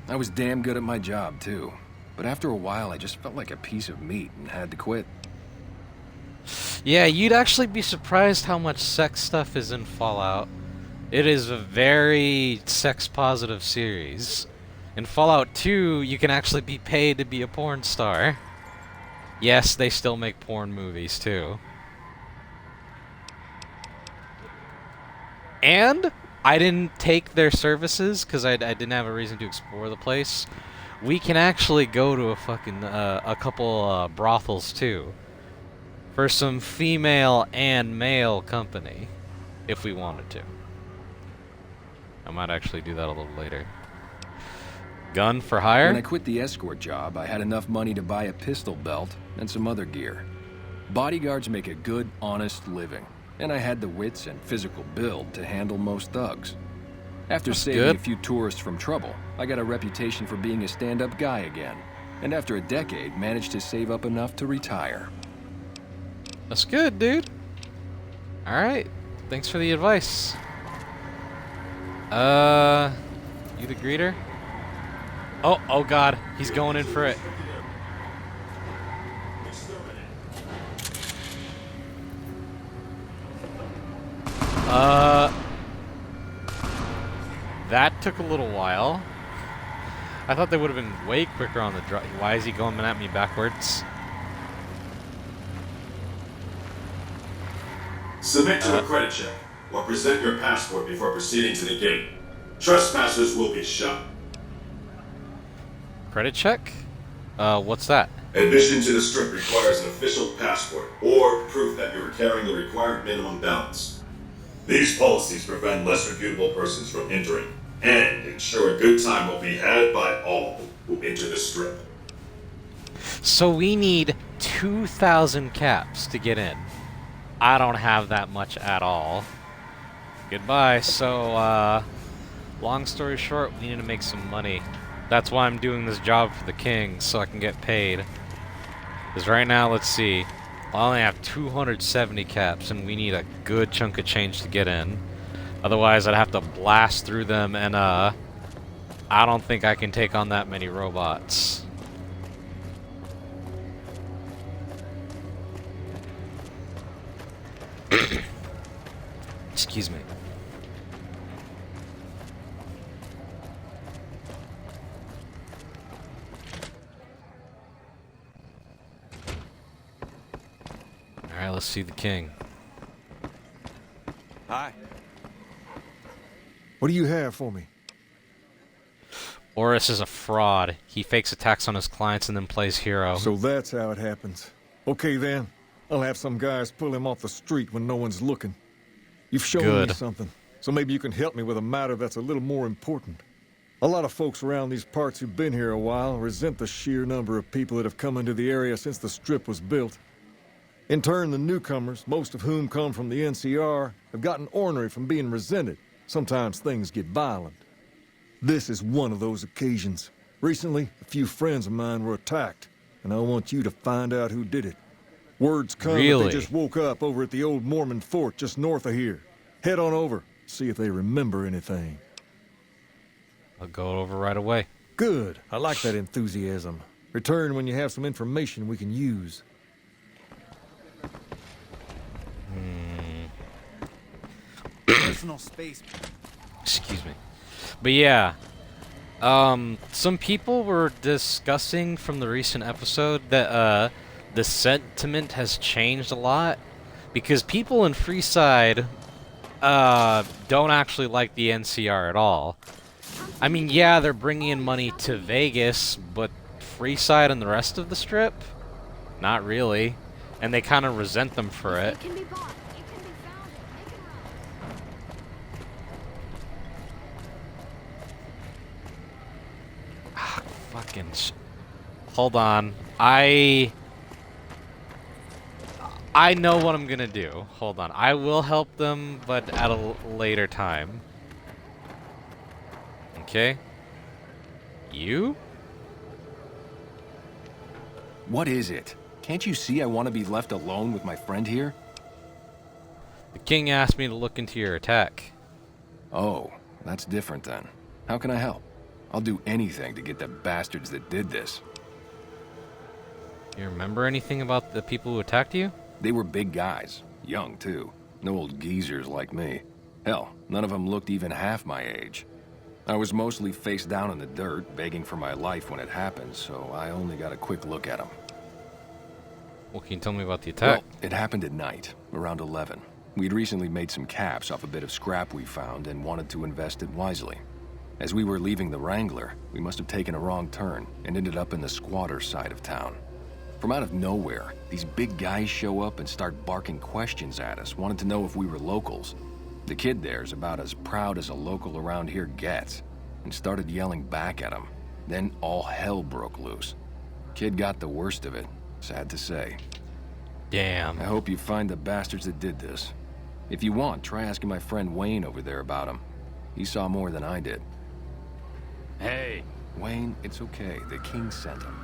I was damn good at my job, too. But after a while, I just felt like a piece of meat and had to quit. Yeah, you'd actually be surprised how much sex stuff is in Fallout. It is a very sex-positive series. In Fallout 2, you can actually be paid to be a porn star. Yes, they still make porn movies, too. And I didn't take their services because I didn't have a reason to explore the place. We can actually go to a couple brothels, too. For some female and male company, if we wanted to. I might actually do that a little later. Gun for hire? When I quit the escort job, I had enough money to buy a pistol belt and some other gear. Bodyguards make a good, honest living, and I had the wits and physical build to handle most thugs. After saving a few tourists from trouble, I got a reputation for being a stand-up guy again, and after a decade, managed to save up enough to retire. That's good, dude. Alright. Thanks for the advice. You the greeter? Oh god. He's going in for it. That took a little while. I thought they would have been way quicker on the drive. Why is he going at me backwards? Submit to a credit check, or present your passport before proceeding to the gate. Trespassers will be shot. Credit check? What's that? Admission to the strip requires an official passport or proof that you are carrying the required minimum balance. These policies prevent less reputable persons from entering and ensure a good time will be had by all who enter the strip. So we need 2,000 caps to get in. I don't have that much at all. Goodbye. So, long story short, we need to make some money. That's why I'm doing this job for the king, so I can get paid. Because right now, let's see, I only have 270 caps, and we need a good chunk of change to get in. Otherwise, I'd have to blast through them, and I don't think I can take on that many robots. Excuse me. Alright, let's see the king. Hi. What do you have for me? Oris is a fraud. He fakes attacks on his clients and then plays hero. So that's how it happens. Okay then, I'll have some guys pull him off the street when no one's looking. You've shown me something, so maybe you can help me with a matter that's a little more important. A lot of folks around these parts who've been here a while resent the sheer number of people that have come into the area since the strip was built. In turn, the newcomers, most of whom come from the NCR, have gotten ornery from being resented. Sometimes things get violent. This is one of those occasions. Recently, a few friends of mine were attacked, and I want you to find out who did it. Words come that they just woke up over at the old Mormon fort just north of here. Head on over, see if they remember anything. I'll go over right away. Good. I like that enthusiasm. Return when you have some information we can use. Personal space. Excuse me. But yeah, some people were discussing from the recent episode that the sentiment has changed a lot because people in Freeside don't actually like the NCR at all. I mean, yeah, they're bringing in money to Vegas, but Freeside and the rest of the strip, not really, and they kind of resent them for it. Fucking hold on. I know what I'm gonna do. Hold on. I will help them, but at a later time. Okay. You? What is it? Can't you see I want to be left alone with my friend here? The king asked me to look into your attack. Oh, that's different then. How can I help? I'll do anything to get the bastards that did this. You remember anything about the people who attacked you? They were big guys. Young, too. No old geezers like me. Hell, none of them looked even half my age. I was mostly face down in the dirt, begging for my life when it happened, so I only got a quick look at them. Well, can you tell me about the attack? Well, it happened at night, around 11. We'd recently made some caps off a bit of scrap we found and wanted to invest it wisely. As we were leaving the Wrangler, we must have taken a wrong turn and ended up in the squatter side of town. From out of nowhere, these big guys show up and start barking questions at us, wanting to know if we were locals. The kid there's about as proud as a local around here gets, and started yelling back at him. Then all hell broke loose. Kid got the worst of it, sad to say. Damn. I hope you find the bastards that did this. If you want, try asking my friend Wayne over there about him. He saw more than I did. Hey. Wayne, it's okay. The king sent him.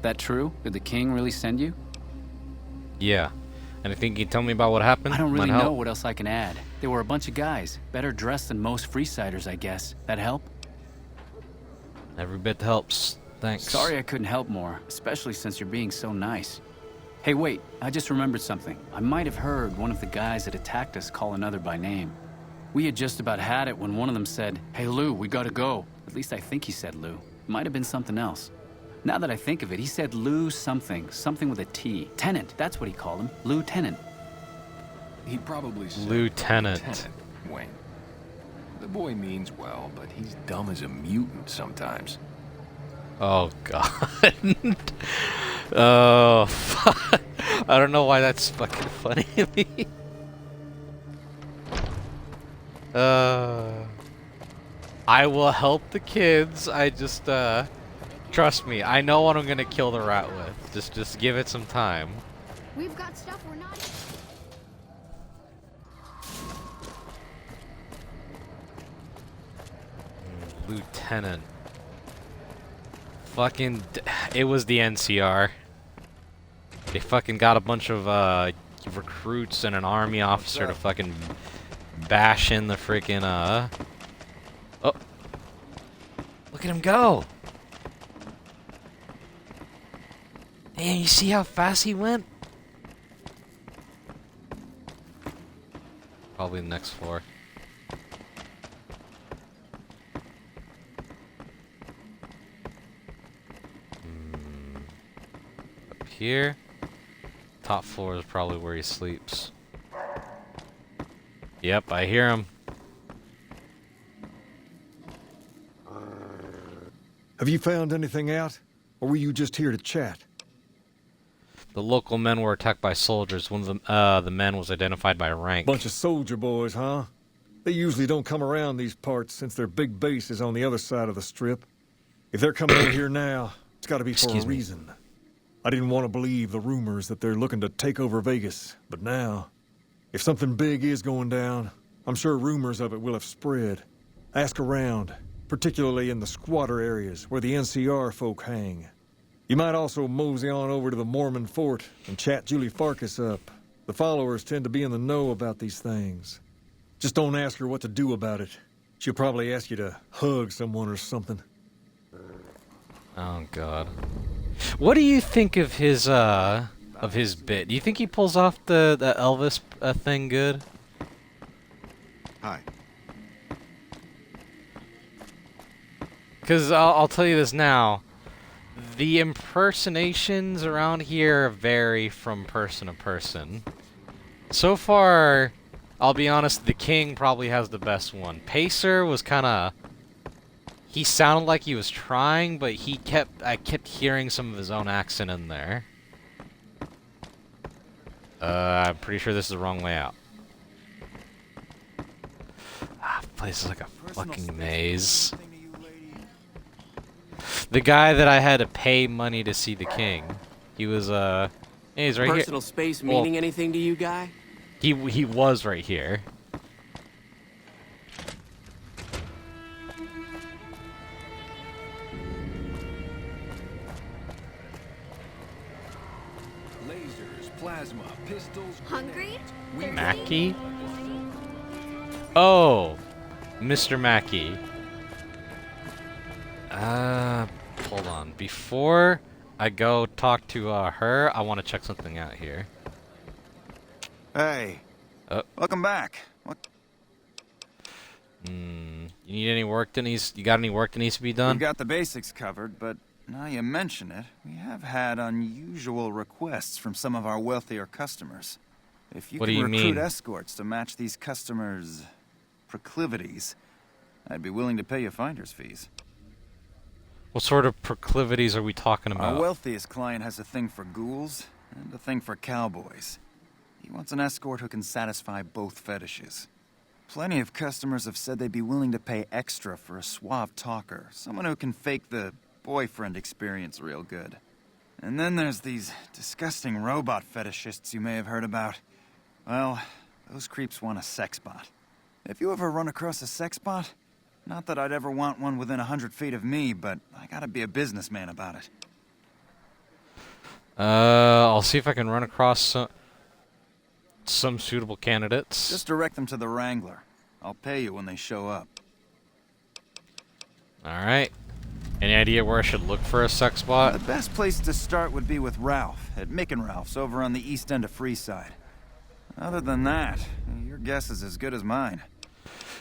That true? Did the king really send you? Yeah. Anything you can tell me about what happened? I don't really Might know help. what else I can add. They were a bunch of guys, better dressed than most Freesiders, I guess. That help? Every bit helps. Thanks. Sorry I couldn't help more, especially since you're being so nice. Hey, wait, I just remembered something. I might have heard one of the guys that attacked us call another by name. We had just about had it when one of them said, "Hey Lou, we gotta go." At least I think he said Lou. Might have been something else. Now that I think of it, he said Lou something with a T. Tenant, that's what he called him. Lieutenant. He probably said Lieutenant. Wayne. The boy means well, but he's dumb as a mutant sometimes. Oh god. Oh fuck. I don't know why that's fucking funny to me. I will help the kids. I just trust me. I know what I'm gonna kill the rat with. Just give it some time. We've got stuff we're not. Lieutenant. Fucking, it was the NCR. They fucking got a bunch of recruits and an army officer to fucking bash in the freaking Oh, look at him go! Man, you see how fast he went? Probably the next floor. Up here. Top floor is probably where he sleeps. Yep, I hear him. Have you found anything out? Or were you just here to chat? The local men were attacked by soldiers. One of the men was identified by rank. Bunch of soldier boys, huh? They usually don't come around these parts since their big base is on the other side of the strip. If they're coming over here now, it's gotta be for a reason. I didn't want to believe the rumors that they're looking to take over Vegas, but now, if something big is going down, I'm sure rumors of it will have spread. Ask around, particularly in the squatter areas where the NCR folk hang. You might also mosey on over to the Mormon fort and chat Julie Farkas up. The followers tend to be in the know about these things. Just don't ask her what to do about it. She'll probably ask you to hug someone or something. Oh god. What do you think of his bit? Do you think he pulls off the Elvis thing good? Hi. Because I'll tell you this now. The impersonations around here vary from person to person. So far, I'll be honest, the King probably has the best one. Pacer was kind of... He sounded like he was trying, but I kept hearing some of his own accent in there. I'm pretty sure this is the wrong way out. Ah, this place is like a fucking maze. The guy that I had to pay money to see the King, he was, he's right here. Personal space meaning anything to you, guy? He was right here. Lasers, plasma, pistols. Hungry? Mackie? Oh, Mr. Mackie. Hold on. Before I go talk to her, I want to check something out here. Hey. Welcome back. What? You need any work that needs? You got any work that needs to be done? We've got the basics covered, but now you mention it, we have had unusual requests from some of our wealthier customers. If you What do can you recruit mean? escorts to match these customers' proclivities, I'd be willing to pay you finder's fees. What sort of proclivities are we talking about? Our wealthiest client has a thing for ghouls and a thing for cowboys. He wants an escort who can satisfy both fetishes. Plenty of customers have said they'd be willing to pay extra for a suave talker, someone who can fake the boyfriend experience real good. And then there's these disgusting robot fetishists you may have heard about. Well, those creeps want a sex bot. If you ever run across a sex bot, not that I'd ever want one within 100 feet of me, but I gotta be a businessman about it. I'll see if I can run across some suitable candidates. Just direct them to the Wrangler. I'll pay you when they show up. Alright. Any idea where I should look for a sex bot? The best place to start would be with Ralph, at Mick and Ralph's over on the east end of Freeside. Other than that, your guess is as good as mine.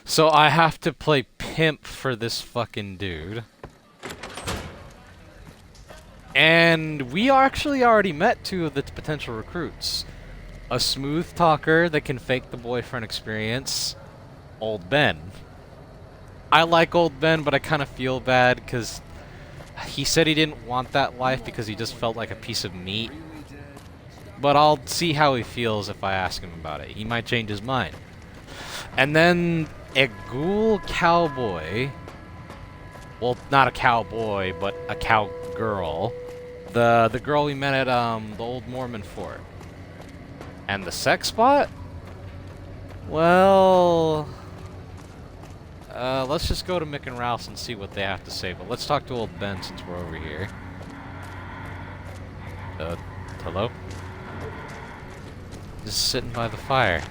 So I have to play pimp for this fucking dude. And we actually already met two of the potential recruits. A smooth talker that can fake the boyfriend experience. Old Ben. I like Old Ben, but I kind of feel bad because He said he didn't want that life because he just felt like a piece of meat. But I'll see how he feels if I ask him about it. He might change his mind. And then a ghoul cowboy. Well, not a cowboy, but a cowgirl. The girl we met at the old Mormon fort. And the sex spot? Well, let's just go to Mick and Rouse and see what they have to say. But let's talk to old Ben since we're over here. Hello? Just sitting by the fire.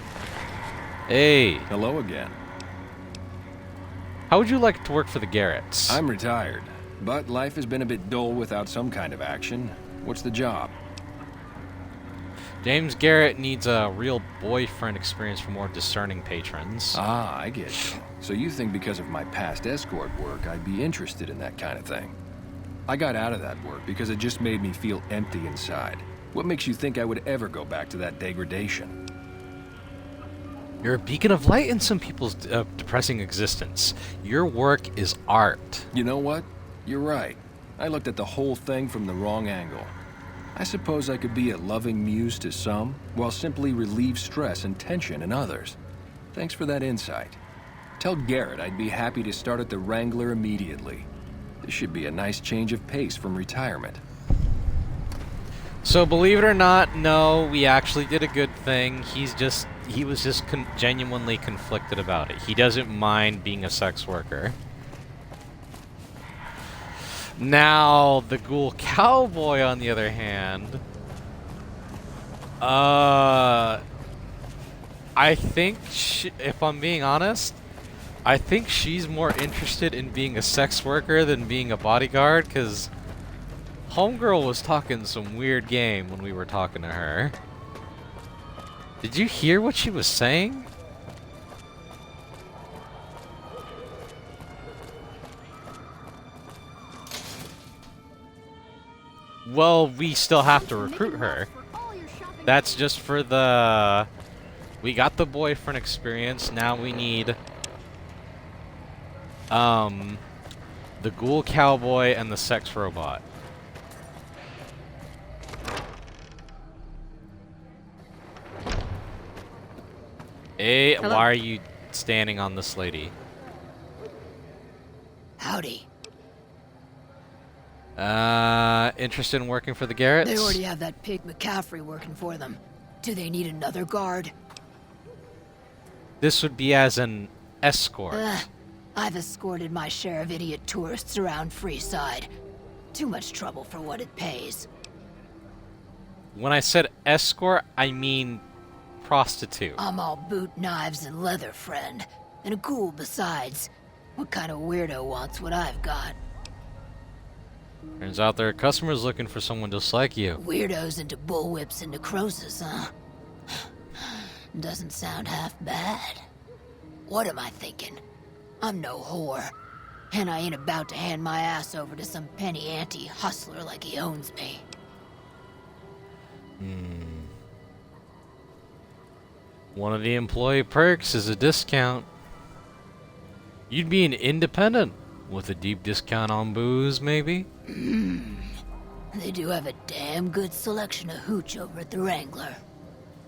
Hey. Hello again. How would you like to work for the Garretts? I'm retired, but life has been a bit dull without some kind of action. What's the job? James Garrett needs a real boyfriend experience for more discerning patrons. Ah, I get you. So you think because of my past escort work, I'd be interested in that kind of thing. I got out of that work because it just made me feel empty inside. What makes you think I would ever go back to that degradation? You're a beacon of light in some people's depressing existence. Your work is art. You know what? You're right. I looked at the whole thing from the wrong angle. I suppose I could be a loving muse to some, while simply relieve stress and tension in others. Thanks for that insight. Tell Garrett I'd be happy to start at the Wrangler immediately. This should be a nice change of pace from retirement. So believe it or not, no, we actually did a good thing. He was just genuinely conflicted about it. He doesn't mind being a sex worker. Now, the ghoul cowboy, on the other hand, I think, if I'm being honest, I think she's more interested in being a sex worker than being a bodyguard, because Homegirl was talking some weird game when we were talking to her. Did you hear what she was saying? Well, we still have to recruit her. That's just for the... We got the boyfriend experience, now we need... the ghoul cowboy and the sex robot. Hey, Hello? why are you standing on this lady? Howdy. Interested in working for the Garretts? They already have that pig McCaffrey working for them. Do they need another guard? This would be as an escort. I've escorted my share of idiot tourists around Freeside. Too much trouble for what it pays. When I said escort, I mean prostitute. I'm all boot, knives, and leather, friend. And a ghoul besides. What kind of weirdo wants what I've got? Turns out there are customers looking for someone just like you. Weirdos into bullwhips and necrosis, huh? Doesn't sound half bad. What am I thinking? I'm no whore. And I ain't about to hand my ass over to some penny ante hustler like he owns me. One of the employee perks is a discount. You'd be an independent with a deep discount on booze, maybe? They do have a damn good selection of hooch over at the Wrangler.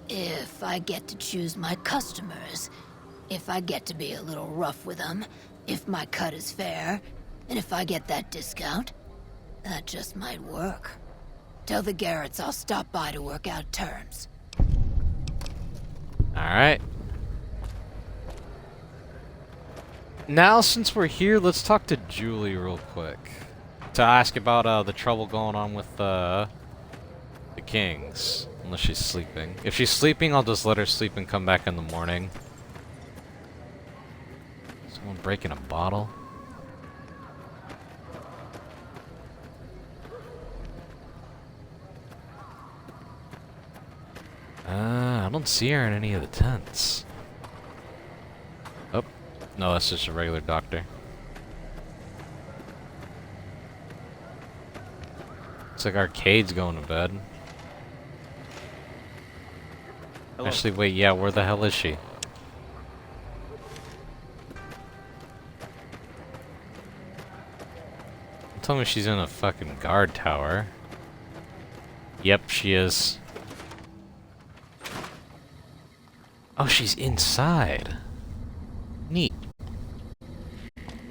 If I get to choose my customers, if I get to be a little rough with them, if my cut is fair, and if I get that discount, that just might work. Tell the Garretts I'll stop by to work out terms. Alright. Now, since we're here, let's talk to Julie real quick. To ask about the trouble going on with the Kings. Unless she's sleeping. If she's sleeping, I'll just let her sleep and come back in the morning. Someone breaking a bottle? I don't see her in any of the tents. Oh, no, that's just a regular doctor. Looks like Arcade's going to bed. Hello. Actually, wait, yeah, where the hell is she? tell me she's in a fucking guard tower. Yep, she is. Oh, she's inside. Neat.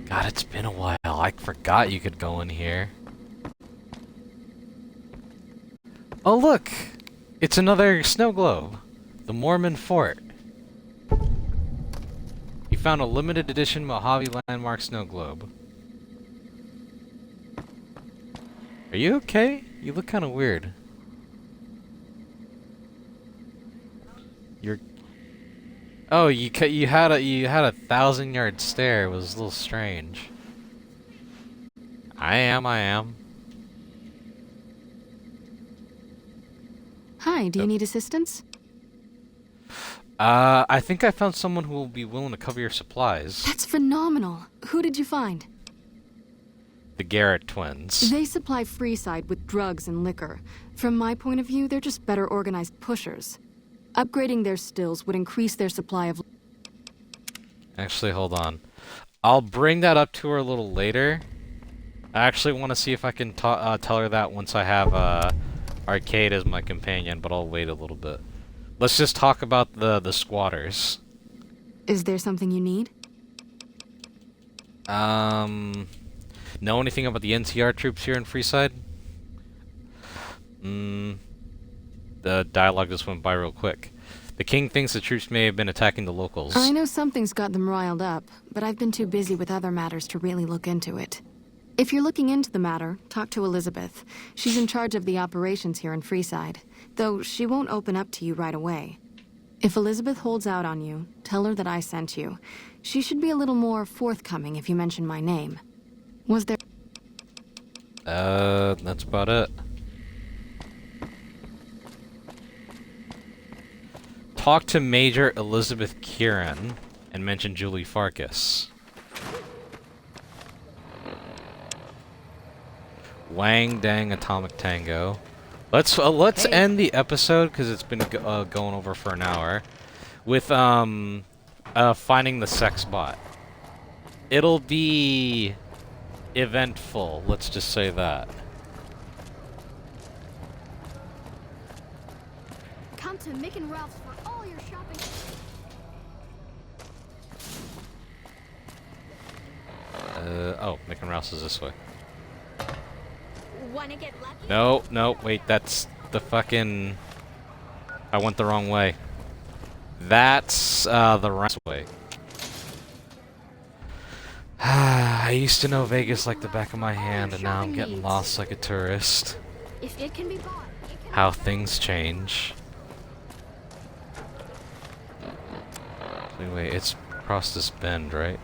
God, it's been a while. I forgot you could go in here. Oh, look! It's another snow globe. The Mormon Fort. You found a limited edition Mojave Landmark snow globe. Are you okay? You look kind of weird. You're... Oh, you had a 1,000-yard stare. It was a little strange. I am. Hi, do you need assistance? I think I found someone who will be willing to cover your supplies. That's phenomenal. Who did you find? The Garrett twins. They supply Freeside with drugs and liquor. From my point of view, they're just better organized pushers. Upgrading their stills would increase their supply of... Actually, hold on. I'll bring that up to her a little later. I actually want to see if I can tell her that once I have Arcade as my companion, but I'll wait a little bit. Let's just talk about the squatters. Is there something you need? Know anything about the NCR troops here in Freeside? The dialogue just went by real quick. The king thinks the troops may have been attacking the locals. I know something's got them riled up, but I've been too busy with other matters to really look into it. If you're looking into the matter, talk to Elizabeth. She's in charge of the operations here in Freeside, though she won't open up to you right away. If Elizabeth holds out on you, tell her that I sent you. She should be a little more forthcoming if you mention my name. Was there... That's about it. Talk to Major Elizabeth Kieran and mention Julie Farkas. Wang Dang Atomic Tango. Let's end the episode because it's been going over for an hour with finding the sex bot. It'll be eventful. Let's just say that. Come to Mick and Ralph's for all your shopping. Oh, Mick and Rouse is this way. Wanna get lucky? No, wait, that's the fucking... I went the wrong way. That's, the right way. I used to know Vegas like the back of my hand, and now I'm getting lost like a tourist. If it can be bought, How things change. Wait, it's across this bend, right?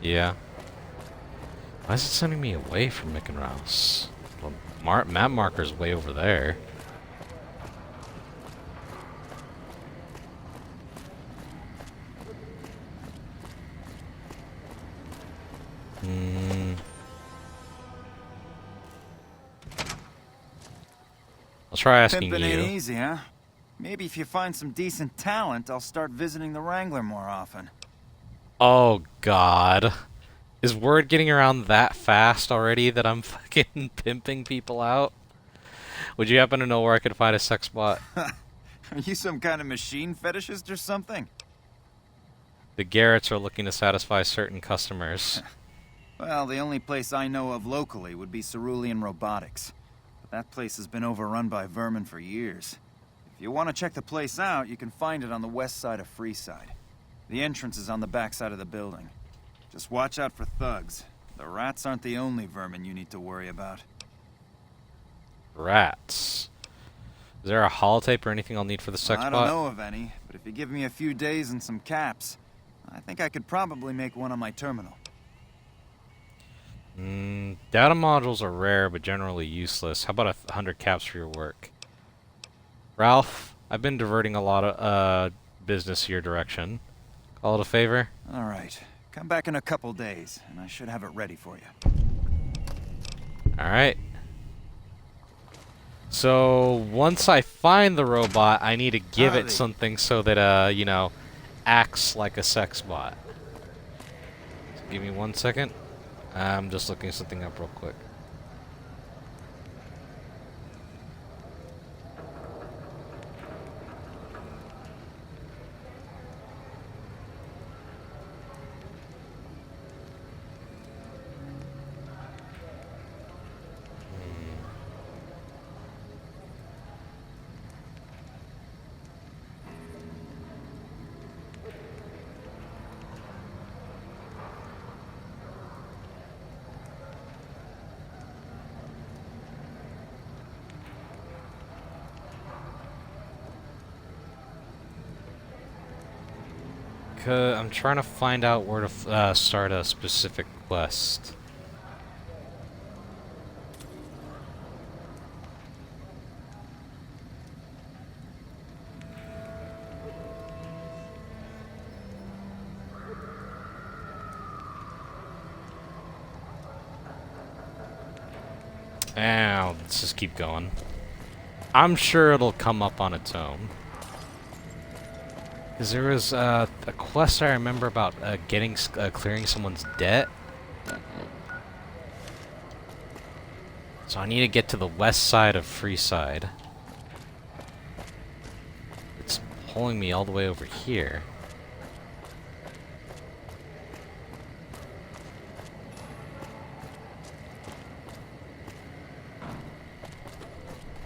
Yeah. Why is it sending me away from Mick and Rouse? Well, map marker's way over there. I'll try asking Pimpin' you. ain't easy, huh? Maybe if you find some decent talent, I'll start visiting the Wrangler more often. Oh God. Is word getting around that fast already that I'm fucking pimping people out? Would you happen to know where I could find a sex bot? Are you some kind of machine fetishist or something? The Garretts are looking to satisfy certain customers. Well, the only place I know of locally would be Cerulean Robotics. But that place has been overrun by vermin for years. If you want to check the place out, you can find it on the west side of Freeside. The entrance is on the back side of the building. Just watch out for thugs. The rats aren't the only vermin you need to worry about. Rats. Is there a holotape or anything I'll need for the sex I bot? don't know of any, but if you give me a few days and some caps, I think I could probably make one on my terminal. Data modules are rare, but generally useless. How about 100 caps for your work? Ralph, I've been diverting a lot of business your direction. Call it a favor? All right. Come back in a couple days, and I should have it ready for you. Alright. So, once I find the robot, I need to give it something so that, you know, acts like a sex bot. Give me 1 second. I'm just looking something up real quick. I'm trying to find out where to start a specific quest. Ow, let's just keep going. I'm sure it'll come up on its own. Because there was a quest I remember about clearing someone's debt. So I need to get to the west side of Freeside. It's pulling me all the way over here.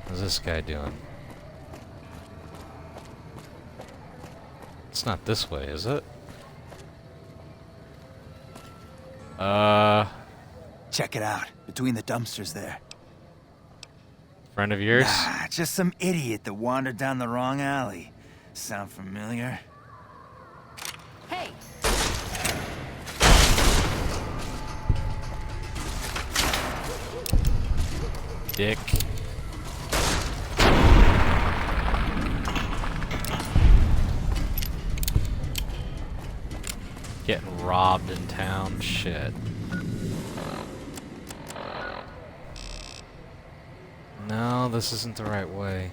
What's this guy doing? It's not this way, is it? Check it out. Between the dumpsters there. Friend of yours? Nah, just some idiot that wandered down the wrong alley. Sound familiar? Hey! Dick. Getting robbed in town, shit. No, this isn't the right way.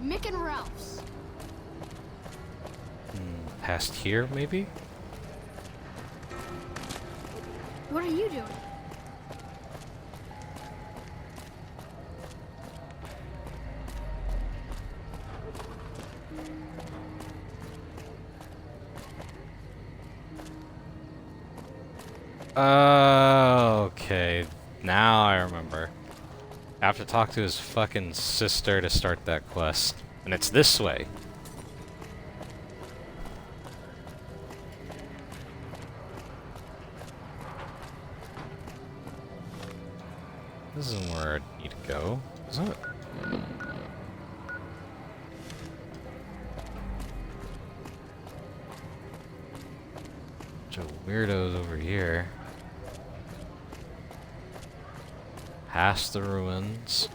Mick and Ralph's. Past here, maybe? What are you doing? Okay. Now I remember. I have to talk to his fucking sister to start that quest. And it's this way. This isn't where I need to go, is it? Bunch of weirdos over here. Past the ruins.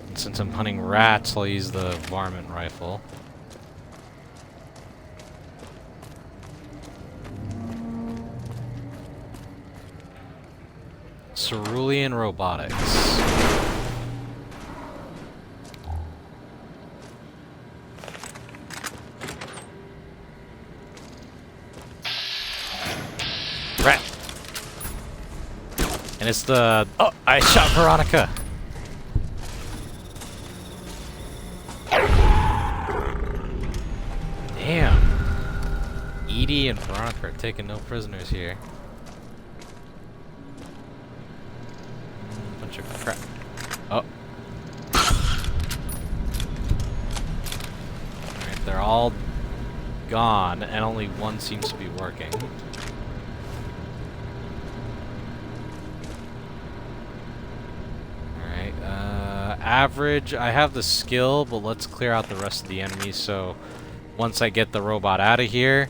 And since I'm hunting rats, I'll use the varmint rifle. Cerulean Robotics. Rat. And it's the... Oh, I shot Veronica. Damn. Edie and Veronica are taking no prisoners here. Bunch of crap. Oh. Alright, they're all gone, and only one seems to be working. average. I have the skill, but let's clear out the rest of the enemies so once I get the robot out of here,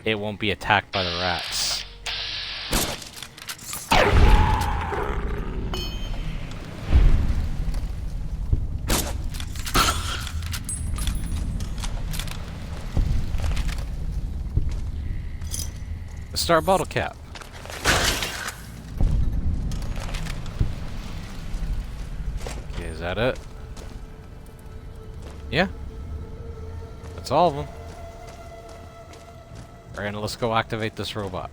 it won't be attacked by the rats. Start bottle cap. Okay, is that it? Yeah. That's all of them. Alright, now let's go activate this robot.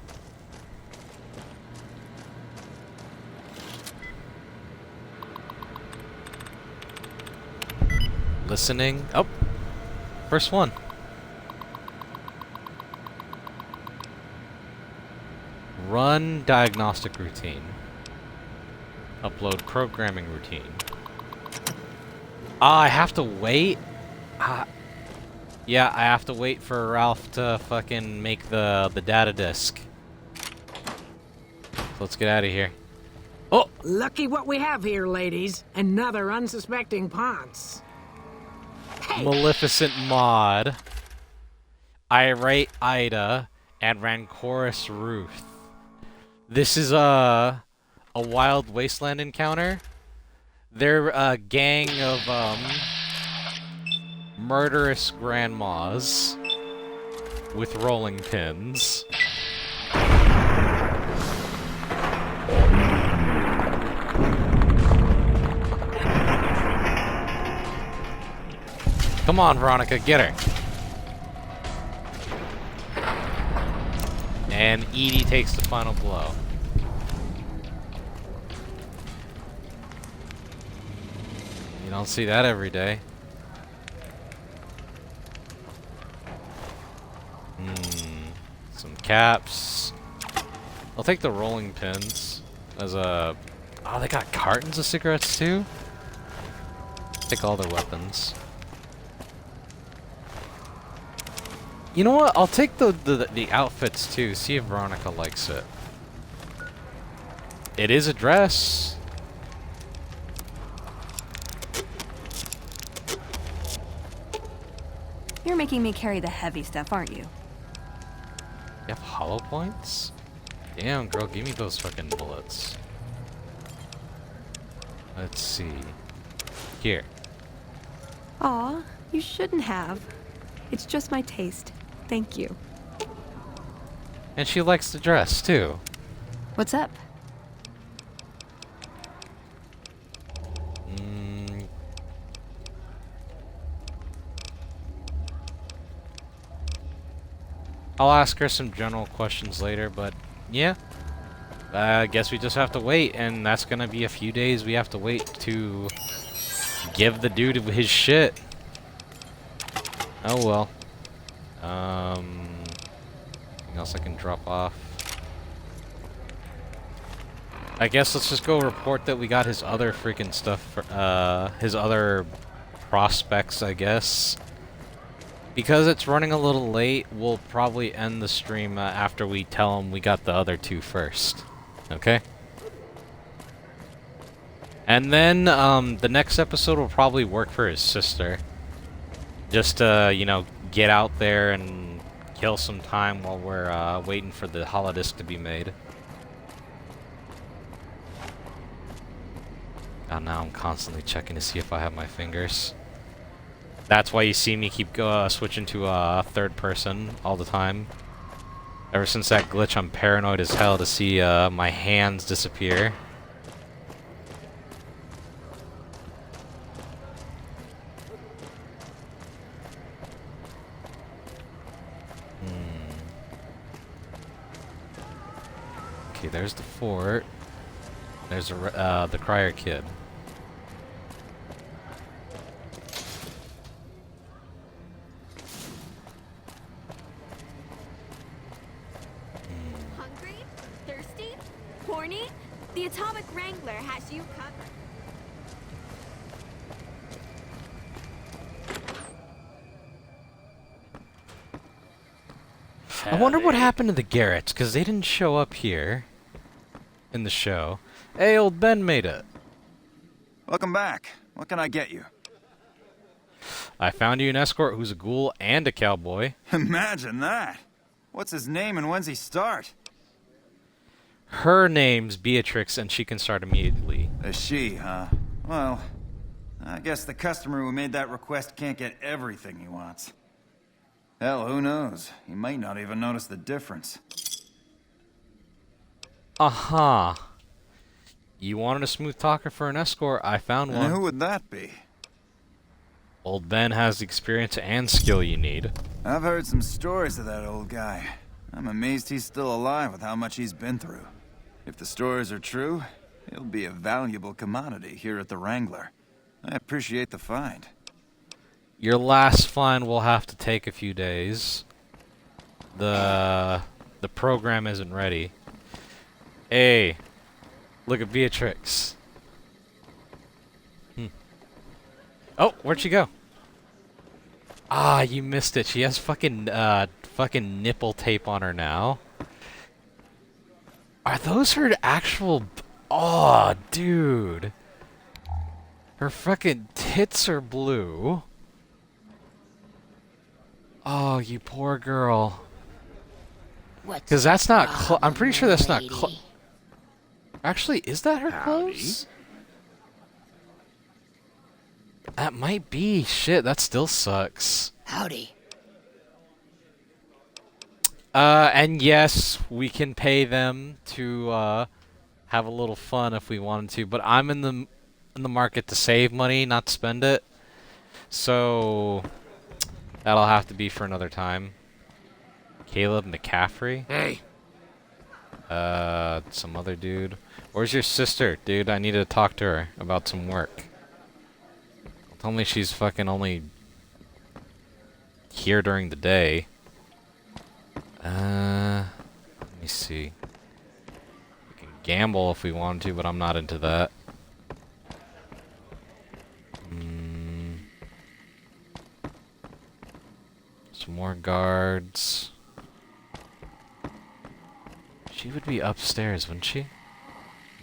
Listening. Oh! First one. Run diagnostic routine. Upload programming routine. I have to wait? Yeah, I have to wait for Ralph to fucking make the data disk. So let's get out of here. Oh! Lucky what we have here, ladies. Another unsuspecting Ponce. Hey. Maleficent mod. Irate Ida and Rancorous Ruth. This is a Wild Wasteland encounter. They're a gang of murderous grandmas with rolling pins. Come on, Veronica, get her. And Edie takes the final blow. You don't see that every day. Some caps. I'll take the rolling pins as a... Oh, they got cartons of cigarettes too? Take all their weapons. You know what? I'll take the outfits too. See if Veronica likes it. It is a dress. You're making me carry the heavy stuff, aren't you? You have hollow points? Damn, girl, give me those fucking bullets. Let's see. Here. Aw, you shouldn't have. It's just my taste. Thank you. And she likes the dress, too. What's up? I'll ask her some general questions later, but yeah. I guess we just have to wait, and that's gonna be a few days we have to wait to give the dude his shit. Oh well. Anything else I can drop off? I guess let's just go report that we got his other freaking stuff, his other prospects, I guess. Because it's running a little late, we'll probably end the stream after we tell him we got the other two first. Okay? And then, the next episode will probably work for his sister. Just to, you know, get out there and kill some time while we're waiting for the holodisc to be made. God, now I'm constantly checking to see if I have my fingers. That's why you see me keep switching to third person all the time. Ever since that glitch, I'm paranoid as hell to see my hands disappear. Okay, there's the fort. There's the crier kid. Hungry? Thirsty? Horny? The Atomic Wrangler has you covered. I wonder what happened to the Garretts, because they didn't show up here in the show. Hey, old Ben made it. Welcome back. What can I get you? I found you an escort who's a ghoul and a cowboy. Imagine that! What's his name and when's he start? Her name's Beatrix, and she can start immediately. A she, huh? Well, I guess the customer who made that request can't get everything he wants. Hell, who knows? He might not even notice the difference. Uh-huh. You wanted a smooth talker for an escort, I found one. And who would that be? Old Ben has the experience and skill you need. I've heard some stories of that old guy. I'm amazed he's still alive with how much he's been through. If the stories are true, he'll be a valuable commodity here at the Wrangler. I appreciate the find. Your last find will have to take a few days. The program isn't ready. Hey, look at Beatrix. Oh, where'd she go? Ah, you missed it. She has fucking nipple tape on her now. Are those her actual... Oh, dude. Her fucking tits are blue. Oh, you poor girl. Because that's not... I'm pretty sure that's not... Actually, is that her clothes? That might be. Shit, that still sucks. Howdy. And yes, we can pay them to have a little fun if we wanted to, but I'm in the market to save money, not spend it. So that'll have to be for another time. Caleb McCaffrey? Hey. Some other dude. Where's your sister, dude? I need to talk to her about some work. Tell me she's fucking only here during the day. Let me see. We can gamble if we want to, but I'm not into that. Some more guards. She would be upstairs, wouldn't she?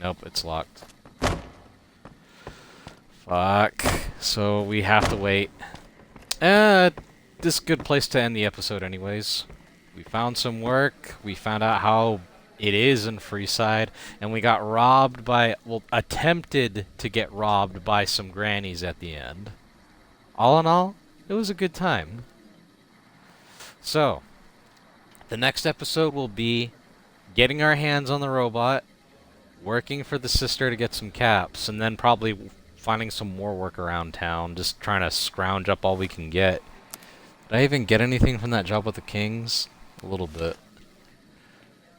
Nope, it's locked. Fuck. So we have to wait. This is a good place to end the episode anyways. We found some work, we found out how it is in Freeside, and we got robbed by, well, attempted to get robbed by some grannies at the end. All in all, it was a good time. So, the next episode will be getting our hands on the robot, working for the sister to get some caps, and then probably finding some more work around town, just trying to scrounge up all we can get. Did I even get anything from that job with the Kings? A little bit.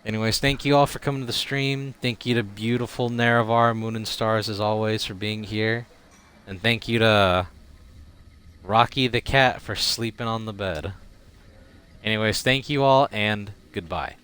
Anyways, thank you all for coming to the stream. Thank you to beautiful Nerevar, Moon and Stars as always for being here. And thank you to Rocky the cat for sleeping on the bed. Anyways, thank you all and goodbye.